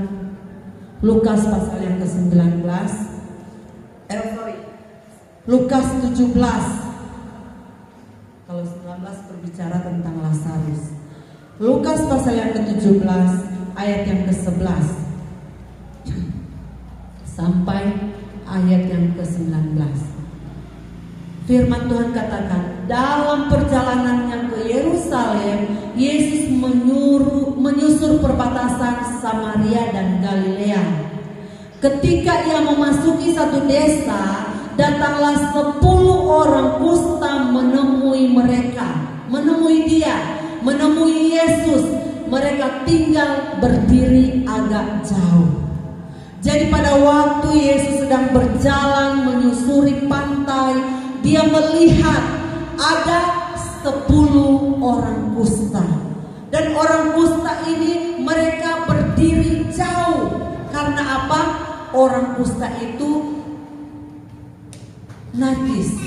Lukas pasal yang ke-19. Lukas 17. Kalau 19 berbicara tentang Lazarus. Lukas pasal yang ke-17 ayat yang ke-11 sampai ayat yang ke-19. Firman Tuhan katakan, dalam perjalanannya ke Yerusalem, Yesus menyusur perbatasan Samaria dan Galilea. Ketika ia memasuki satu desa, datanglah 10 orang kusta menemui Yesus. Mereka tinggal berdiri agak jauh. Jadi pada waktu Yesus sedang berjalan menyusuri pantai, dia melihat ada 10 orang kusta. Dan orang kusta ini mereka berdiri jauh. Karena apa? Orang kusta itu najis.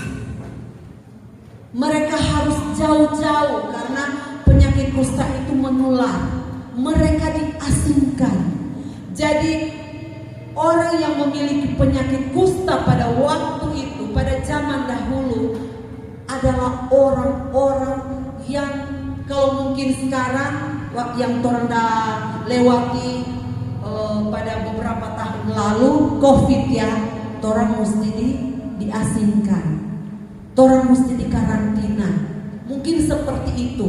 Mereka harus jauh-jauh karena penyakit kusta itu menular. Mereka diasingkan. Jadi orang yang memiliki penyakit kusta pada waktu itu, pada zaman dahulu, adalah orang-orang yang kalau mungkin sekarang yang orang dah lewati pada beberapa tahun lalu COVID ya, orang mesti diasingkan, orang mesti dikarantina. Mungkin seperti itu,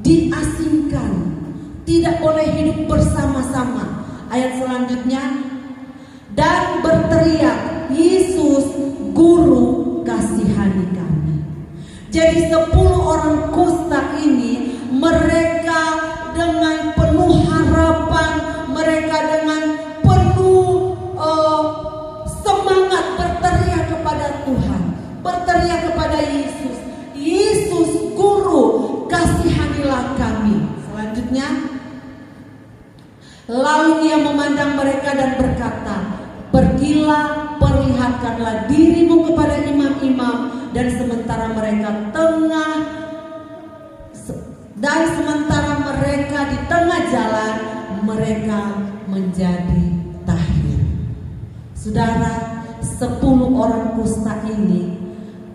diasingkan, tidak boleh hidup bersama-sama. Ayat selanjutnya, dan berteriak, Yesus, Guru, kasihani kami. Jadi 10 orang kusta ini, mereka dengan penuh harapan, mereka dengan penuh semangat berteriak kepada Tuhan, berteriak kepada Yesus, Yesus, Guru, kasihanilah kami. Selanjutnya, lalu ia memandang mereka dan berkata, pergilah, perlihatkanlah dirimu kepada imam-imam. Dan sementara mereka di tengah jalan, mereka menjadi tahir. Saudara, 10 orang kusta ini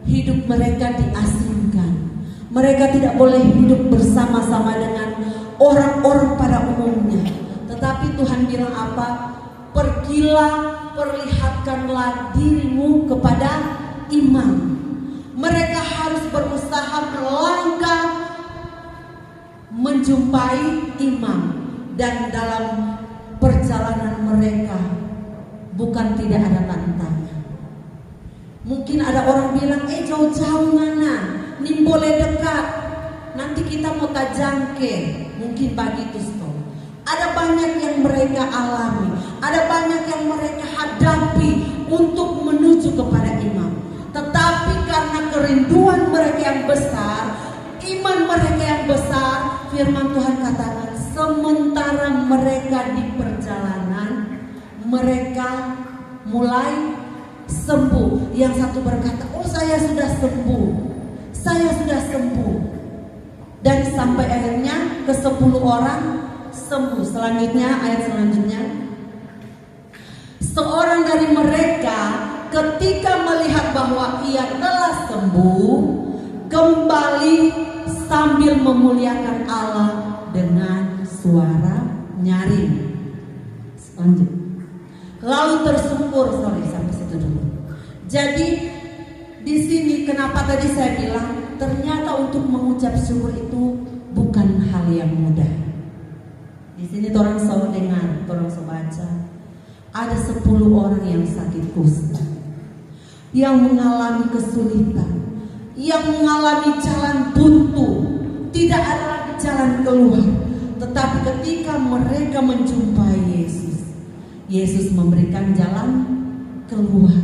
hidup mereka diasingkan. Mereka tidak boleh hidup bersama-sama dengan orang-orang pada umumnya. Tetapi Tuhan bilang apa? Pergilah, perlihatkanlah dirimu kepada imam. Mereka harus berusaha melangkah menjumpai imam. Dan dalam perjalanan mereka bukan tidak ada tantangan. Mungkin ada orang bilang, jauh-jauh mana? Nih boleh dekat. Nanti kita mau tajangke. Mungkin begitu stop. Ada banyak yang mereka alami, ada banyak yang mereka hadapi untuk menuju kepada imam. Tetapi karena kerinduan mereka yang besar, iman mereka yang besar, firman Tuhan katakan sementara mereka di perjalanan, mereka mulai sembuh. Yang satu berkata, oh saya sudah sembuh, saya sudah sembuh. Dan sampai akhirnya ke 10 orang sembuh. Selanjutnya, ayat selanjutnya, seorang dari mereka ketika melihat bahwa ia telah sembuh, kembali sambil memuliakan Allah dengan suara nyaring. Lanjut. Lalu tersungkur, sampai situ dulu. Jadi di sini kenapa tadi saya bilang ternyata untuk mengucap syukur itu bukan hal yang mudah. Di sini orang selalu dengar, orang selalu baca, ada 10 orang yang sakit kusta, yang mengalami kesulitan, yang mengalami jalan buntu, tidak ada lagi jalan keluar. Tetapi ketika mereka menjumpai Yesus, Yesus memberikan jalan keluar.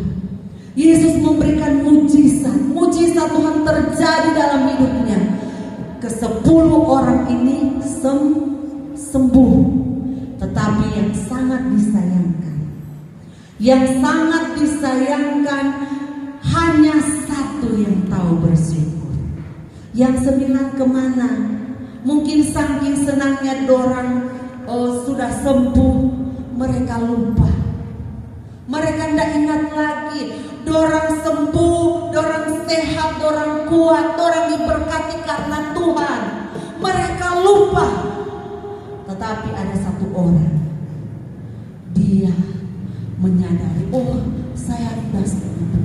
Yesus memberikan mujizat. Mujizat Tuhan terjadi dalam hidupnya. Ke-10 orang ini sembuh. Tetapi yang sangat disayangkan, hanya satu yang tahu bersyukur. Yang 9 kemana? Mungkin saking senangnya dorang sudah sembuh, mereka lupa. Mereka tidak ingat lagi dorang sembuh, dorang sehat, dorang kuat, dorang diberkati karena Tuhan. Mereka lupa. Tetapi ada satu orang, dia menyadari, oh saya sudah sembuh.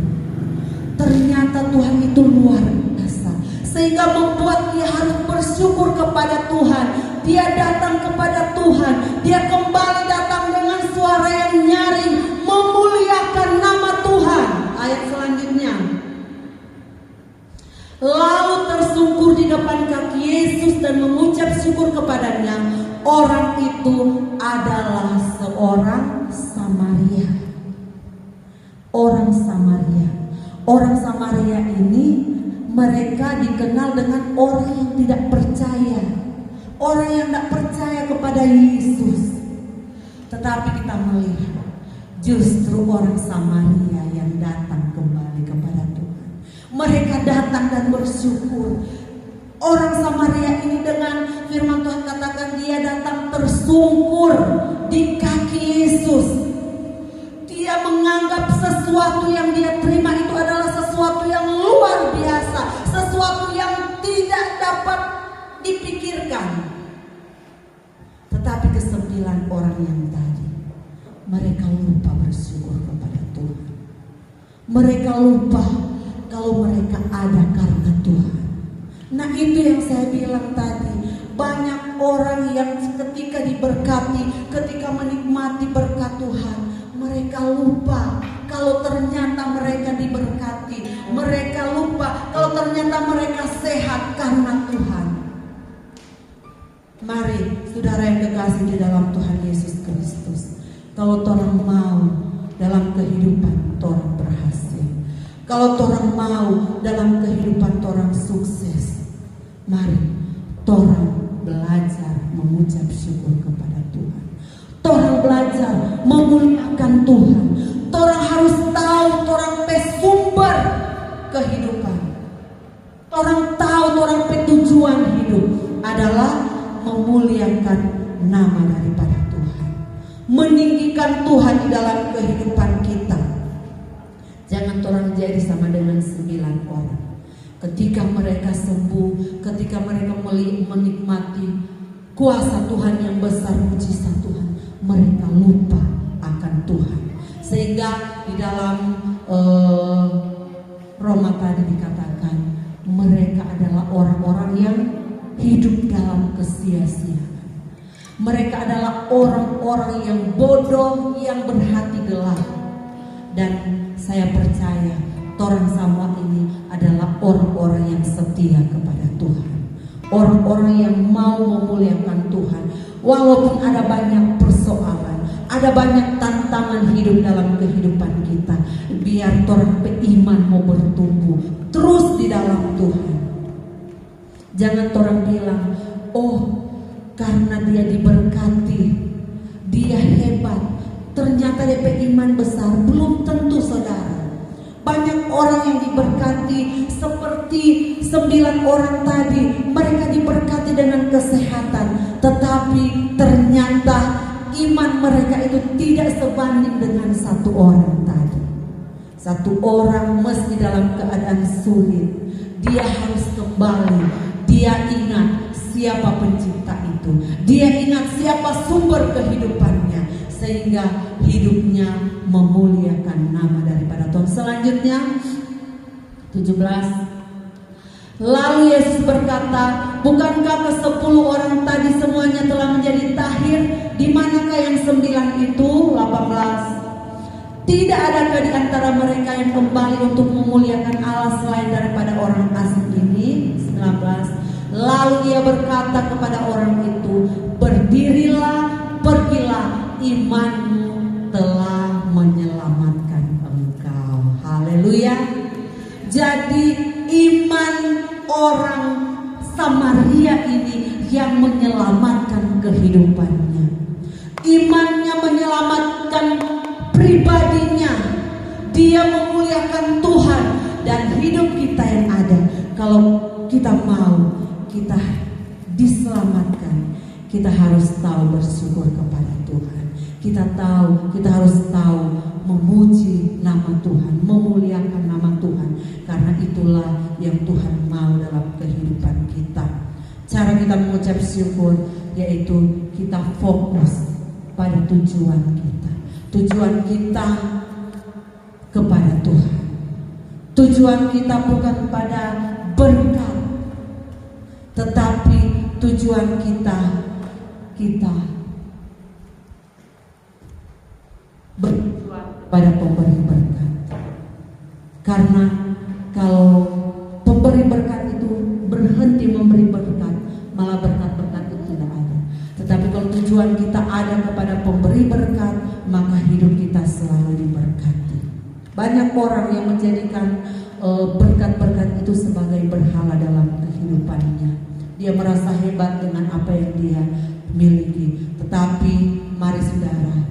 Ternyata Tuhan itu luar biasa, sehingga membuat dia harus bersyukur kepada Tuhan. Dia datang kepada Tuhan, dia kembali datang dengan suara yang nyaring, memuliakan nama Tuhan. Ayat selanjutnya, lalu tersungkur di depan kaki Yesus dan mengucap syukur kepadanya. Orang itu adalah seorang Samaria. Orang Samaria ini mereka dikenal dengan orang yang tidak percaya, orang yang tidak percaya kepada Yesus. Tetapi kita melihat justru orang Samaria yang datang kembali kepada Tuhan. Mereka datang dan bersyukur. Orang Samaria ini dengan firman Tuhan katakan dia datang tersungkur di kaki Yesus. Dia menganggap sesuatu yang dia terima itu adalah sesuatu yang luar biasa, sesuatu yang tidak dapat dipikirkan. Tetapi ke-9 orang yang tadi, mereka lupa bersyukur kepada Tuhan. Mereka lupa kalau mereka ada karena Tuhan. Nah, itu yang saya bilang tadi, banyak orang yang ketika diberkati, ketika menikmati berkat Tuhan, mereka lupa kalau ternyata mereka diberkati. Mereka lupa kalau ternyata mereka sehat karena Tuhan. Mari saudara yang kekasih di dalam Tuhan Yesus Kristus, kalau torang mau dalam kehidupan torang berhasil, kalau torang mau dalam kehidupan torang sukses, mari torang belajar mengucap syukur kepada Tuhan. Torang belajar memuliakan Tuhan. Torang harus tahu torang sumber kehidupan. Torang tahu torang tujuan hidup adalah memuliakan nama daripada Tuhan, meninggikan Tuhan di dalam kehidupan kita. Jangan torang jadi sama dengan 9 orang. Ketika mereka sembuh, ketika mereka menikmati kuasa Tuhan yang besar, mujizat Tuhan, mereka lupa akan Tuhan. Sehingga di dalam Roma tadi dikatakan mereka adalah orang-orang yang hidup dalam kesia-siaan. Mereka adalah orang-orang yang bodoh, yang berhati gelap. Dan saya percaya orang sama ini adalah orang-orang yang setia kepada Tuhan, orang-orang yang mau memuliakan Tuhan. Walaupun ada banyak persoalan, ada banyak tantangan hidup dalam kehidupan kita, biar orang beriman mau bertumbuh terus di dalam Tuhan. Jangan orang bilang, oh karena dia diberkati, dia hebat. Ternyata DP iman besar. Belum tentu saudara. Banyak orang yang diberkati seperti 9 orang tadi. Mereka diberkati dengan kesehatan, tetapi ternyata iman mereka itu tidak sebanding dengan 1 orang tadi. 1 orang meski dalam keadaan sulit, dia harus kembali. Dia ingat siapa pencipta itu. Dia ingat siapa sumber kehidupannya, sehingga hidupnya memuliakan nama daripada Tuhan. Selanjutnya 17. Lalu Yesus berkata, bukankah ke-10 orang tadi semuanya telah menjadi tahir? Di manakah yang 9 itu? 18. Tidak adakah di antara mereka yang kembali untuk memuliakan Allah selain daripada orang asing ini? 19. Lalu ia berkata kepada orang itu, berdirilah, pergilah, imanmu telah menyelamatkan engkau. Haleluya. Jadi iman orang Samaria ini yang menyelamatkan kehidupannya. Imannya menyelamatkan pribadinya. Dia memuliakan Tuhan. Dan hidup kita yang ada, kalau kita mau kita diselamatkan, kita harus tahu bersyukur kepada Tuhan. Kita harus tahu memuji nama Tuhan, memuliakan nama Tuhan, karena itulah yang Tuhan mau dalam kehidupan kita. Cara kita mengucap syukur yaitu kita fokus pada tujuan kita. Tujuan kita kepada Tuhan. Tujuan kita bukan pada berkat, tetapi tujuan kita bertujuan pada pemberi berkat. Karena kalau pemberi berkat itu berhenti memberi berkat, malah berkat-berkat itu tidak ada. Tetapi kalau tujuan kita ada kepada pemberi berkat, maka hidup kita selalu diberkati. Banyak orang yang menjadikan berkat-berkat itu sebagai berhala dalam kehidupannya. Dia merasa hebat dengan apa yang dia miliki. Tetapi mari saudara,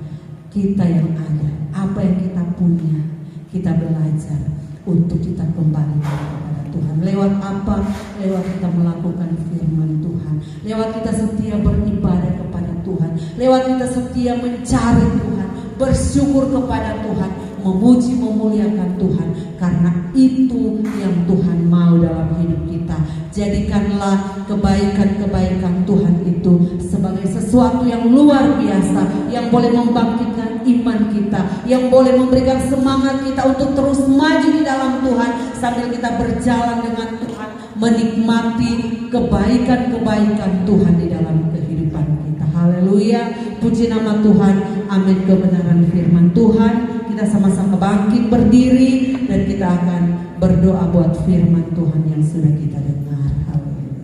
kita yang ada, apa yang kita punya, kita belajar untuk kita kembali kepada Tuhan. Lewat apa? Lewat kita melakukan firman Tuhan. Lewat kita setia beribadah kepada Tuhan. Lewat kita setia mencari Tuhan, bersyukur kepada Tuhan, memuji memuliakan Tuhan. Karena itu yang Tuhan mau dalam hidup kita. Jadikanlah kebaikan-kebaikan Tuhan itu sebagai sesuatu yang luar biasa, yang boleh membangkitkan iman kita, yang boleh memberikan semangat kita untuk terus maju di dalam Tuhan, sambil kita berjalan dengan Tuhan, menikmati kebaikan-kebaikan Tuhan di dalam kehidupan kita. Haleluya, puji nama Tuhan. Amin. Kebenaran firman Tuhan. Kita sama-sama bangkit berdiri dan kita akan berdoa buat firman Tuhan yang sudah kita dengar. Haleluya.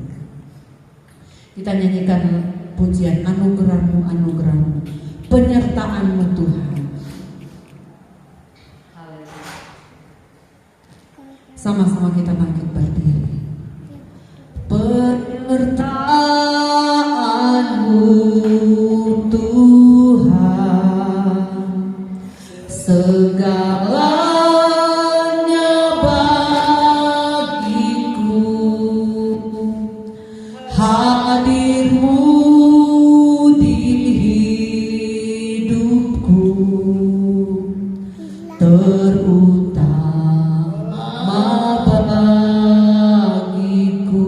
Kita nyanyikan pujian anugerah-Mu, anugerah-Mu, penyertaan-Mu Tuhan. Haleluya. Sama-sama kita bangkit berdiri. Penyertaan-Mu Tuhan, segalanya bagiku. Hadir-Mu di hidupku, terutama bagiku.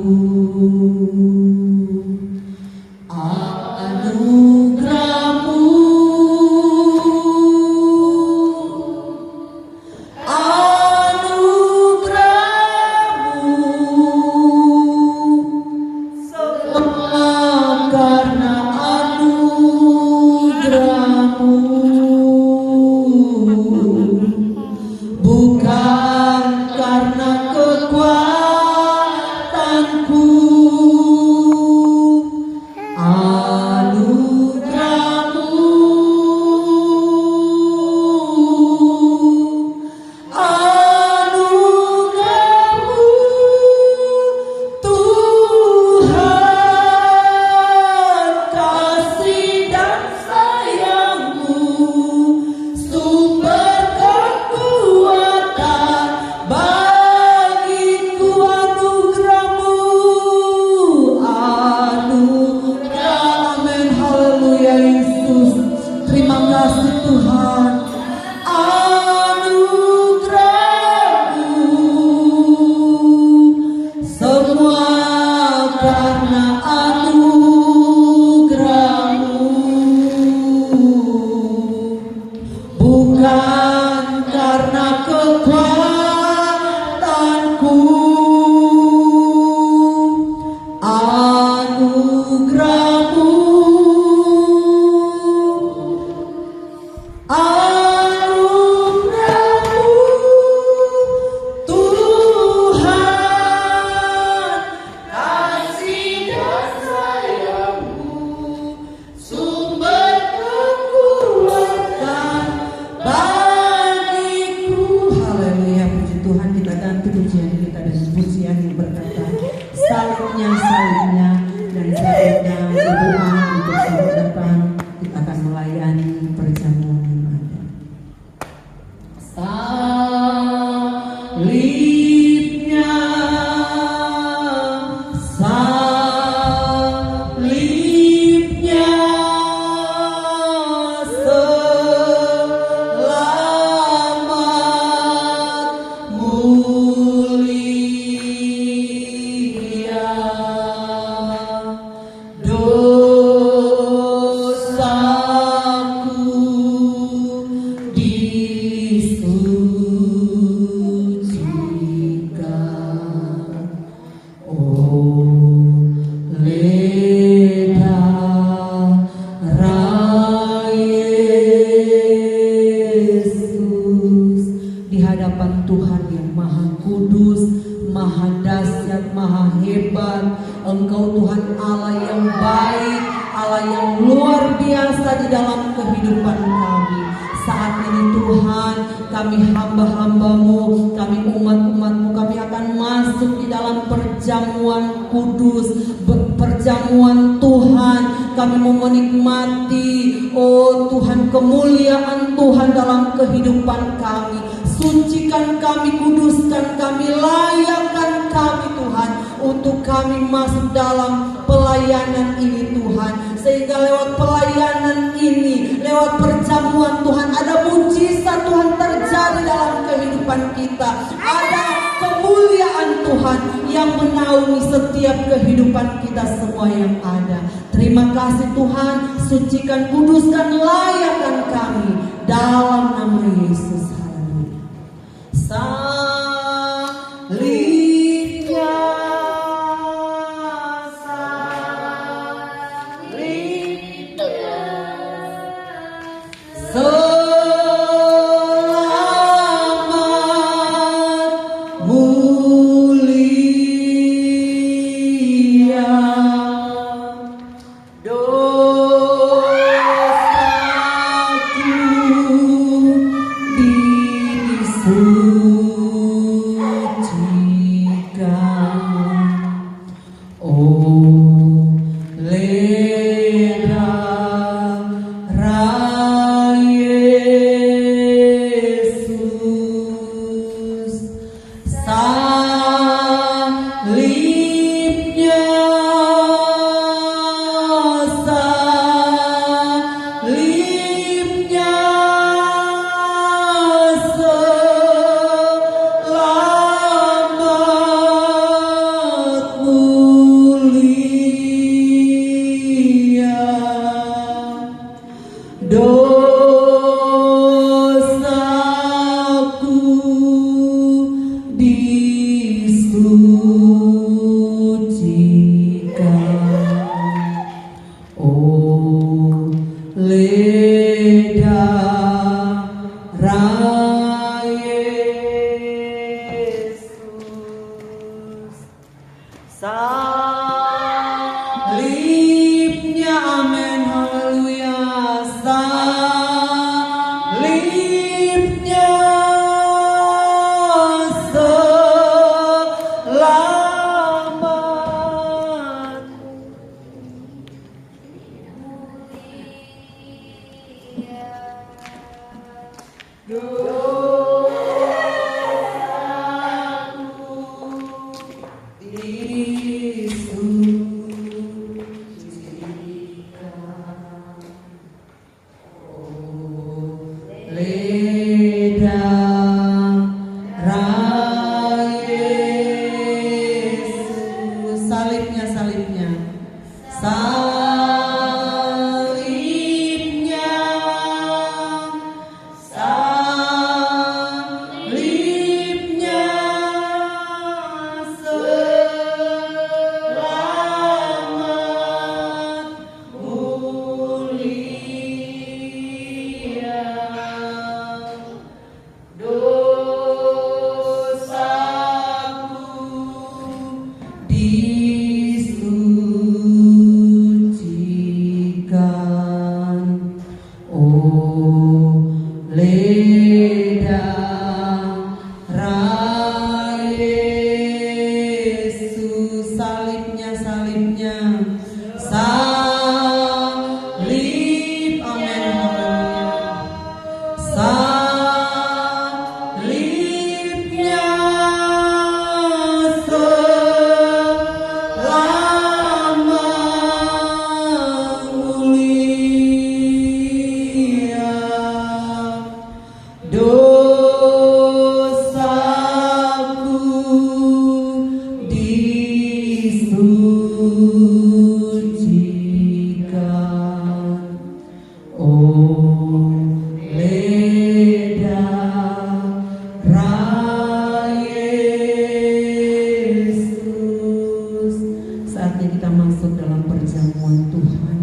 Terima kasih Tuhan. Anugerah-Mu semua karena anugerah-Mu, bukan karena kekuatanku. Anugerah-Mu, anugerah-Mu Tuhan, kasih dan sayang-Mu sumber kekuatan bagiku. Haleluya, puji Tuhan. Kita ganti pujian kita dengan pujian yang berkata salibnya dan salibnya berdoa untuk selamat datang. Kita akan melayani perjamuan yang ada. Salibnya, salibnya selamat mulia, dosaku disucikan oleh darah Yesus. Di hadapan Tuhan yang Maha Kudus, Maha Dahsyat, Maha Hebat, Engkau Tuhan Allah yang baik, Allah yang luar biasa di dalam kehidupan kami. Saat ini Tuhan, kami hamba-hamba-Mu, kami umat-umat-Mu, kami akan masuk di dalam perjamuan kudus, perjamuan Tuhan. Kami mau menikmati, oh Tuhan, kemuliaan Tuhan dalam kehidupan kami. Sucikan kami, kuduskan kami, layakkan kami Tuhan, untuk kami masuk dalam pelayanan ini Tuhan. Sehingga lewat pelayanan ini, lewat perjamuan Tuhan, ada mujizat Tuhan terjadi dalam kehidupan kita. Ada kemuliaan Tuhan yang menaungi setiap kehidupan kita semua yang ada. Terima kasih Tuhan, sucikan, kuduskan, layakkan kami dalam nama Yesus. Haleluya. Salibnya, selamat mulia, dosaku disucikan oleh darah Yesus. Salibnya, salibnya selamat mulia, dosaku disucikan oleh darah Yesus. Salibnya, amin, haleluya. Salibnya selamat disucikan darah Yesus, salibnya, salib, amin, haleluya. Salibnya selama mulia, dosaku disucikan oleh darah Yesus. Saatnya kita masuk dalam perjamuan Tuhan.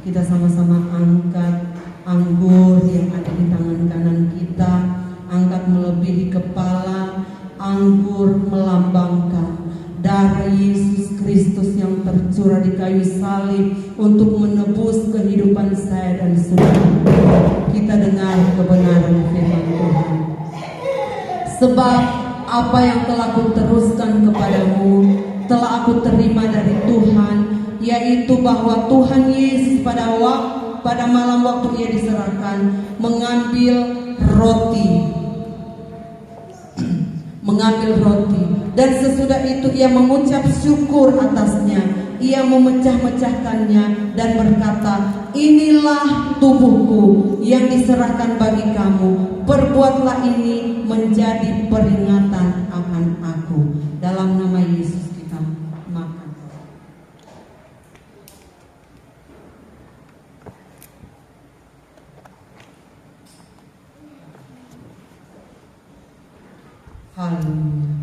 Kita sama-sama angkat anggur yang ada di tangan kanan kita, angkat melebihi kepala. Anggur melambangkan darah Yesus Kristus yang tercurah di kayu salib untuk menebus kehidupan saya dan saudara. Kita dengar kebenaran firman Tuhan. Sebab apa yang telah aku teruskan kepadamu telah aku terima dari Tuhan, yaitu bahwa Tuhan Yesus pada malam waktu ia diserahkan mengambil roti dan sesudah itu ia mengucap syukur atasnya, ia memecah-mecahkannya dan berkata, inilah tubuhku yang diserahkan bagi kamu, perbuatlah ini menjadi peringatan akan aku. Dalam nama Yesus kita makan. Haleluya.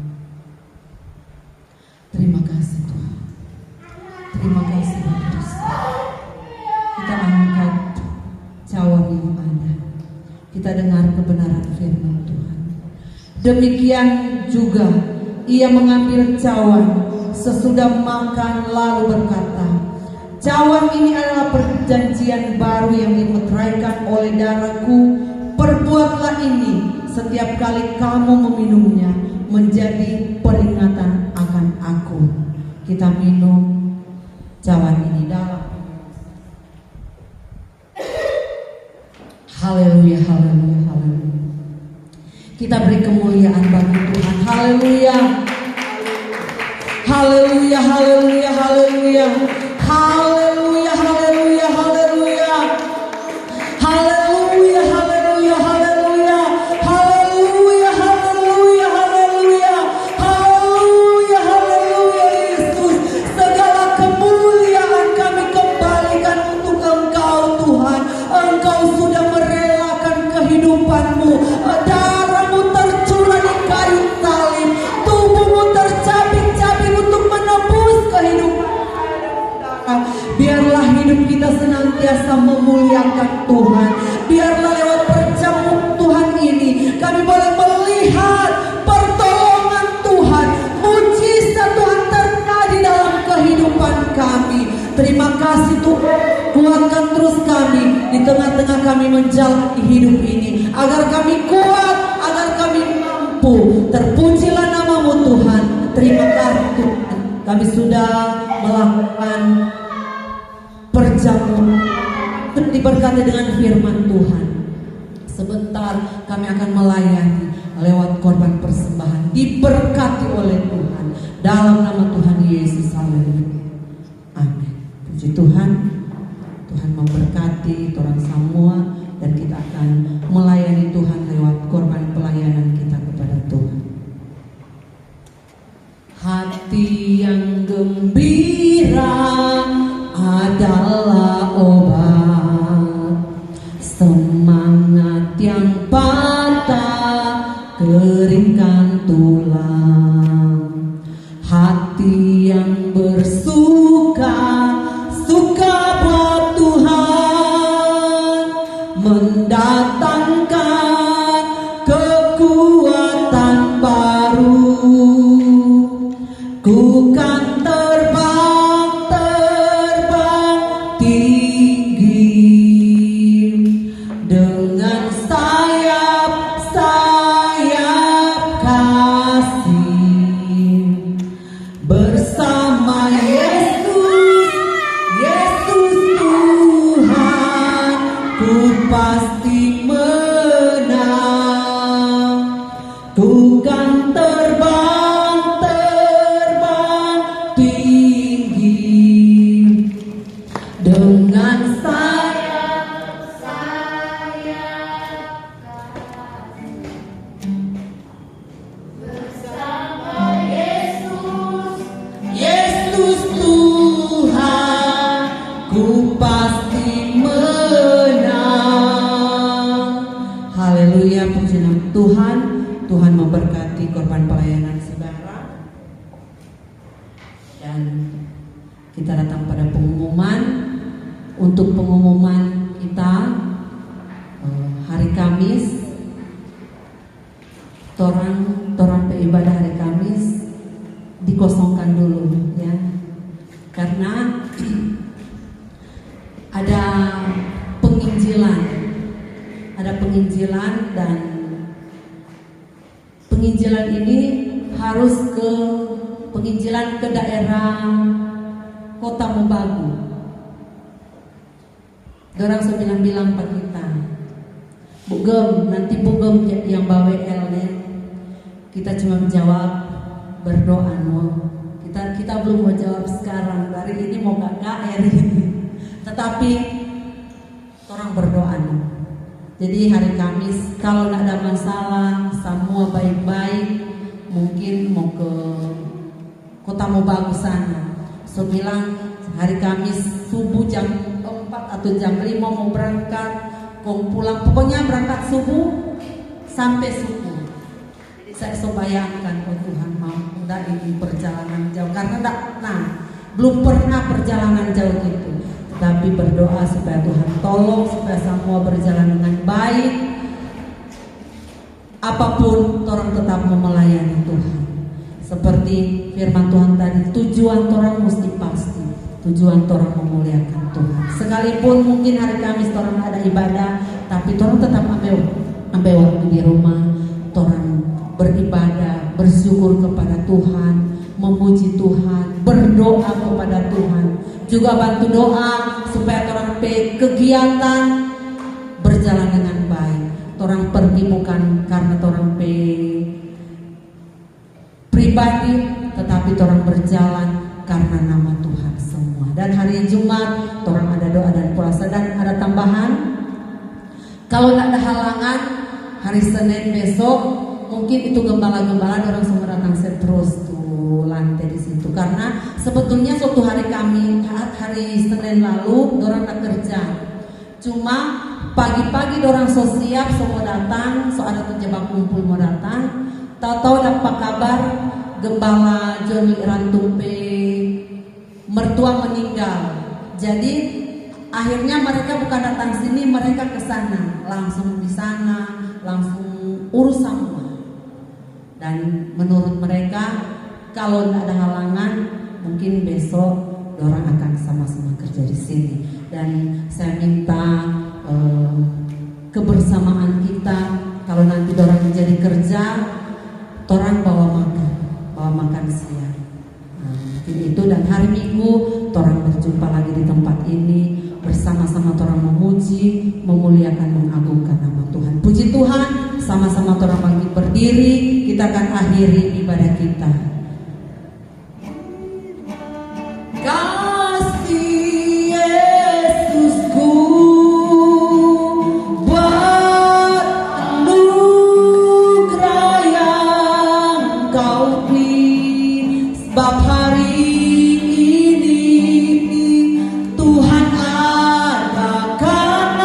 Terima kasih Tuhan. Terima kasih Bapak Yesus. Kita angkat cawan yang ada. Kita dengar kebenaran firman Tuhan. Demikian juga ia mengambil cawan sesudah makan lalu berkata, cawan ini adalah perjanjian baru yang dimeteraikan oleh darahku. Perbuatlah ini setiap kali kamu meminumnya menjadi peringatan akan aku. Kita minum cawan ini dalam. Haleluya, haleluya, haleluya. Kita beri kemuliaan bagi Tuhan. Haleluya. Haleluya, haleluya, haleluya. Haleluya, haleluya, haleluya. Haleluya, haleluya, haleluya. Haleluya, haleluya, haleluya. Haleluya, haleluya Yesus. Segala kemuliaan kami kembalikan untuk Engkau Tuhan. Engkau sudah merelakan kehidupanmu. Darahmu tercurah di kayu salib. Tubuhmu tercabik-cabik untuk menebus kehidupan. Biarlah hidup kita senantiasa memuliakan Tuhan. Biarlah lewat perjamuan Tuhan ini kami boleh melihat pertolongan Tuhan, mujizat Tuhan terjadi dalam kehidupan kami. Terima kasih Tuhan, kuatkan terus kami di tengah-tengah kami menjalani hidup ini, agar kami kuat, agar kami mampu. Terpujilah namamu Tuhan. Terima kasih Tuhan, kami sudah melakukan perjamuan, diberkati dengan firman Tuhan. Sebentar kami akan melayani lewat korban persembahan, diberkati oleh Tuhan dalam nama Tuhan Yesus. Haleluya. Amin. Puji Tuhan. Tuhan memberkati orang semua dan kita akan melayani Tuhan lewat korban pelayanan kita kepada Tuhan. Hati yang gembira adalah obat, semangat yang patah keringkan tulang. Hati yang bersuka, suka buat Tuhan, mendatangkan kekuatan baru. Ku kan terbang tinggi pasti menang. Ku kan terbang tinggi dengan Yesus Tuhan, ku pasti menang. Haleluya, puji nama Tuhan. Tuhan memberkati korban pelayanan saudara. Dan kita datang pada pengumuman. Untuk pengumuman kita hari Kamis, torang beribadah hari Kamis dikosongkan dulu ya, karena ada penginjilan dan penginjilan ini harus ke penginjilan ke daerah Kota Mobagu. Dorang bilang Pak kita, nanti Bugem yang bawa L-nya, kita cuma menjawab berdoa kita belum mau jawab sekarang, hari ini mau KKR tetapi orang berdoa jadi hari Kamis kalau tidak ada masalah, semua baik-baik, mungkin mau ke Kota Mobagu sana. So bilang hari Kamis subuh jam 4 atau jam 5 mau berangkat, kau pulang, pokoknya berangkat subuh sampai subuh. Saya bayangkan, oh Tuhan mau enggak ini perjalanan jauh, karena belum pernah perjalanan jauh gitu. Tapi berdoa supaya Tuhan tolong supaya semua berjalan dengan baik. Apapun orang tetap melayani Tuhan. Seperti firman Tuhan tadi, tujuan orang mesti pasti. Tujuan orang memuliakan Tuhan. Sekalipun mungkin hari Kamis orang ada ibadah, tapi orang tetap ambil waktu di rumah. Orang beribadah, bersyukur kepada Tuhan, memuji Tuhan, berdoa kepada Tuhan, juga bantu doa supaya orang kegiatan berjalan dengan baik. Orang pergi bukan karena orang pribadi, tetapi orang berjalan karena nama Tuhan semua. Dan hari Jumat orang ada doa dan puasa. Dan ada tambahan, kalau tidak ada halangan, hari Senin besok mungkin itu gembala-gembala orang semua datang terus tuh lantai di situ, karena sebetulnya suatu hari hari Senin lalu orang tak kerja, cuma pagi-pagi orang so siap semua datang, so ada terjebak kumpul mau datang, tahu-tahu dapat kabar gembala Joni Rantumpe mertua meninggal. Jadi akhirnya mereka bukan datang sini, mereka ke sana, langsung di sana langsung urus semua. Dan menurut mereka kalau tidak ada halangan, mungkin besok orang akan sama-sama kerja di sini. Dan saya minta kebersamaan kita, kalau nanti orang jadi kerja, orang bawa makan siang. Itu. Dan hari Minggu orang berjumpa lagi di tempat ini, bersama-sama orang memuji, memuliakan, mengagungkan nama Tuhan. Puji Tuhan, sama-sama orang bangkit berdiri, kita akan akhiri ibadah kita. Kasih Yesusku buat anugerah yang Kau beri, sebab hari ini Tuhan adakan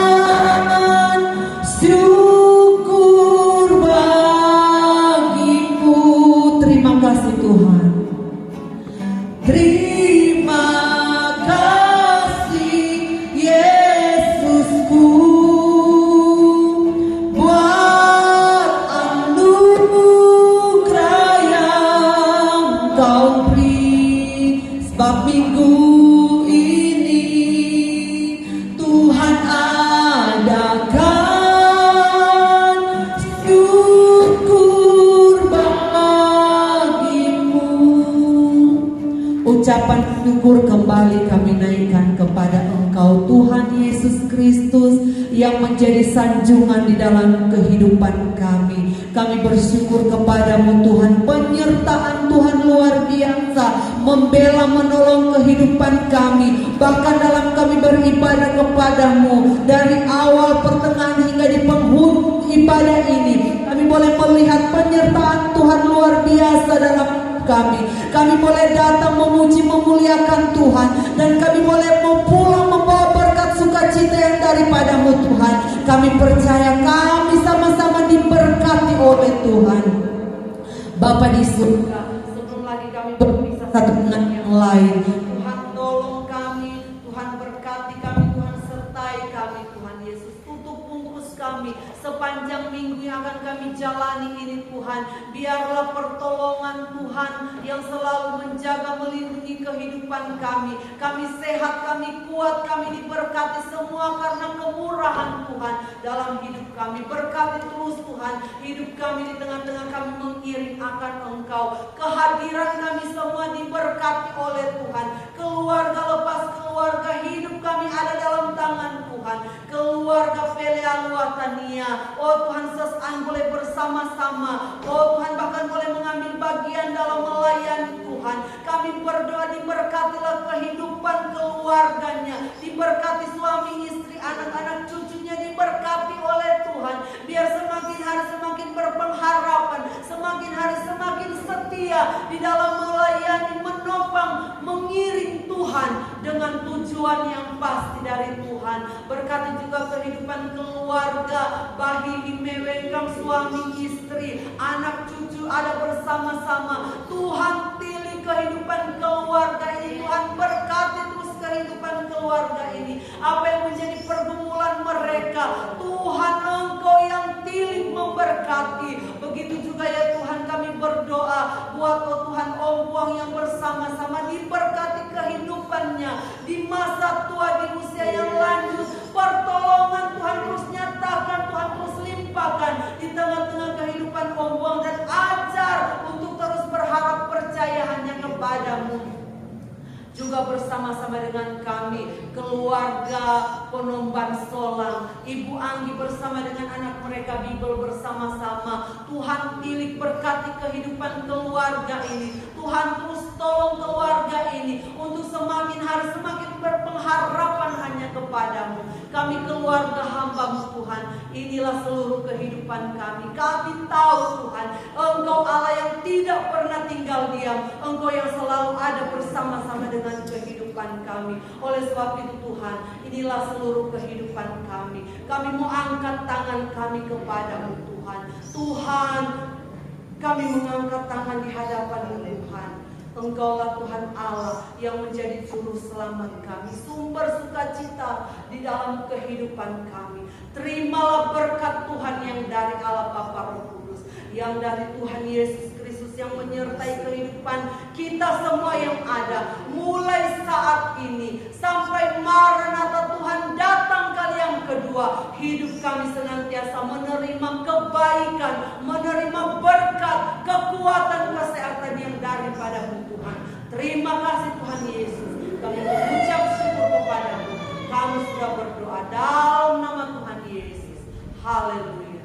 syukur bagimu. Terima kasih Tuhan. Terima kasih Yesusku buat anugerah yang Kau beri, sebab minggu ini Tuhan adakan syukur bagimu. Ucapan syukur kembali kami naikkan kepada Engkau Tuhan Yesus Kristus yang menjadi sanjungan di dalam kehidupan kami. Kami bersyukur kepadamu Tuhan, penyertaan Tuhan luar biasa, membela menolong kehidupan kami. Bahkan dalam kami beribadah kepadamu, dari awal, pertengahan hingga di penghujung ibadah ini, kami boleh melihat penyertaan Tuhan luar biasa dalam kami. Kami boleh datang memuji memuliakan Tuhan, dan kami boleh pulang membawa berkat sukacita yang daripadamu Tuhan. Kami percaya kami sama-sama diberkati oleh Tuhan. Bapa di surga, sebelum lagi kami berpisah satu dengan yang lain, Tuhan tolong kami, Tuhan berkati kami, Tuhan sertai kami, Tuhan Yesus. Tutup bungkus kami sepanjang minggu yang akan kami jalani ini Tuhan. Biarlah pertolongan Tuhan yang selalu menjaga melindungi kehidupan kami. Kami sehat, kami kuat, kami diberkati semua karena kemurahan Tuhan dalam hidup kami. Berkati terus Tuhan hidup kami, di tengah-tengah kami mengiring akan Engkau. Kehadiran kami semua diberkati oleh Tuhan. Keluarga lepas keluarga, hidup kami ada dalam tangan Tuhan. Keluarga Pelea Luatania, oh Tuhan, sesaat boleh bersama-sama. Oh Tuhan, bahkan boleh mengambil bagian dalam melayani Tuhan. Kami berdoa diberkatilah kehidupan keluarganya, diberkati suami istri, anak-anak cucunya diberkati oleh Tuhan. Biar semakin hari semakin berpengharapan, semakin hari semakin setia di dalam melayani, menopang, mengiring Tuhan dengan tujuan yang pasti dari Tuhan. Berkati juga kehidupan keluarga, Bahi Imewengkam, suami istri, anak cucu ada bersama-sama. Tuhan pilih kehidupan keluarga ini, Tuhan berkati terus kehidupan keluarga ini. Apa yang menjadi pergumulan mereka, Tuhan Engkau yang pilih memberkati. Begitu juga ya Tuhan, kami berdoa buat oh Tuhan Om Buang yang bersama-sama, diberkati kehidupannya di masa tua, di usia yang lanjut. Pertolongan Tuhan terus nyatakan, Tuhan terus limpahkan di tengah-tengah kehidupan Om Buang, dan ajar untuk terus berharap percaya hanya kepadamu. Juga bersama-sama dengan kami, keluarga Penomban Solang, Ibu Anggi bersama dengan anak mereka Bibel bersama-sama. Tuhan pilih berkati kehidupan keluarga ini. Tuhan terus tolong keluarga ini untuk semakin hari semakin berpengharapan hanya kepadamu. Kami keluarga hamba-Mu Tuhan, inilah seluruh kehidupan kami. Kami tahu Tuhan, Engkau Allah yang tidak pernah tinggal diam. Engkau yang selalu ada bersama-sama dengan kehidupan kami. Oleh sebab itu Tuhan, inilah seluruh kehidupan kami. Kami mau angkat tangan kami kepadamu Tuhan. Tuhan, kami mengangkat tangan di hadapan-Mu Tuhan. Engkaulah Tuhan Allah yang menjadi juru selamat kami, sumber sukacita di dalam kehidupan kami. Terimalah berkat Tuhan yang dari Allah Bapa Roh Kudus, yang dari Tuhan Yesus Kristus yang menyertai kehidupan kita semua yang ada, mulai saat ini sampai Maranatha Tuhan datang kali yang kedua. Hidup kami senantiasa menerima kebaikan, menerima berkat, kekuatan, kesehatan yang daripada-Mu Tuhan. Terima kasih Tuhan Yesus. Kami mengucap syukur kepadamu. Kami sudah berdoa dalam nama Tuhan Yesus. Haleluya.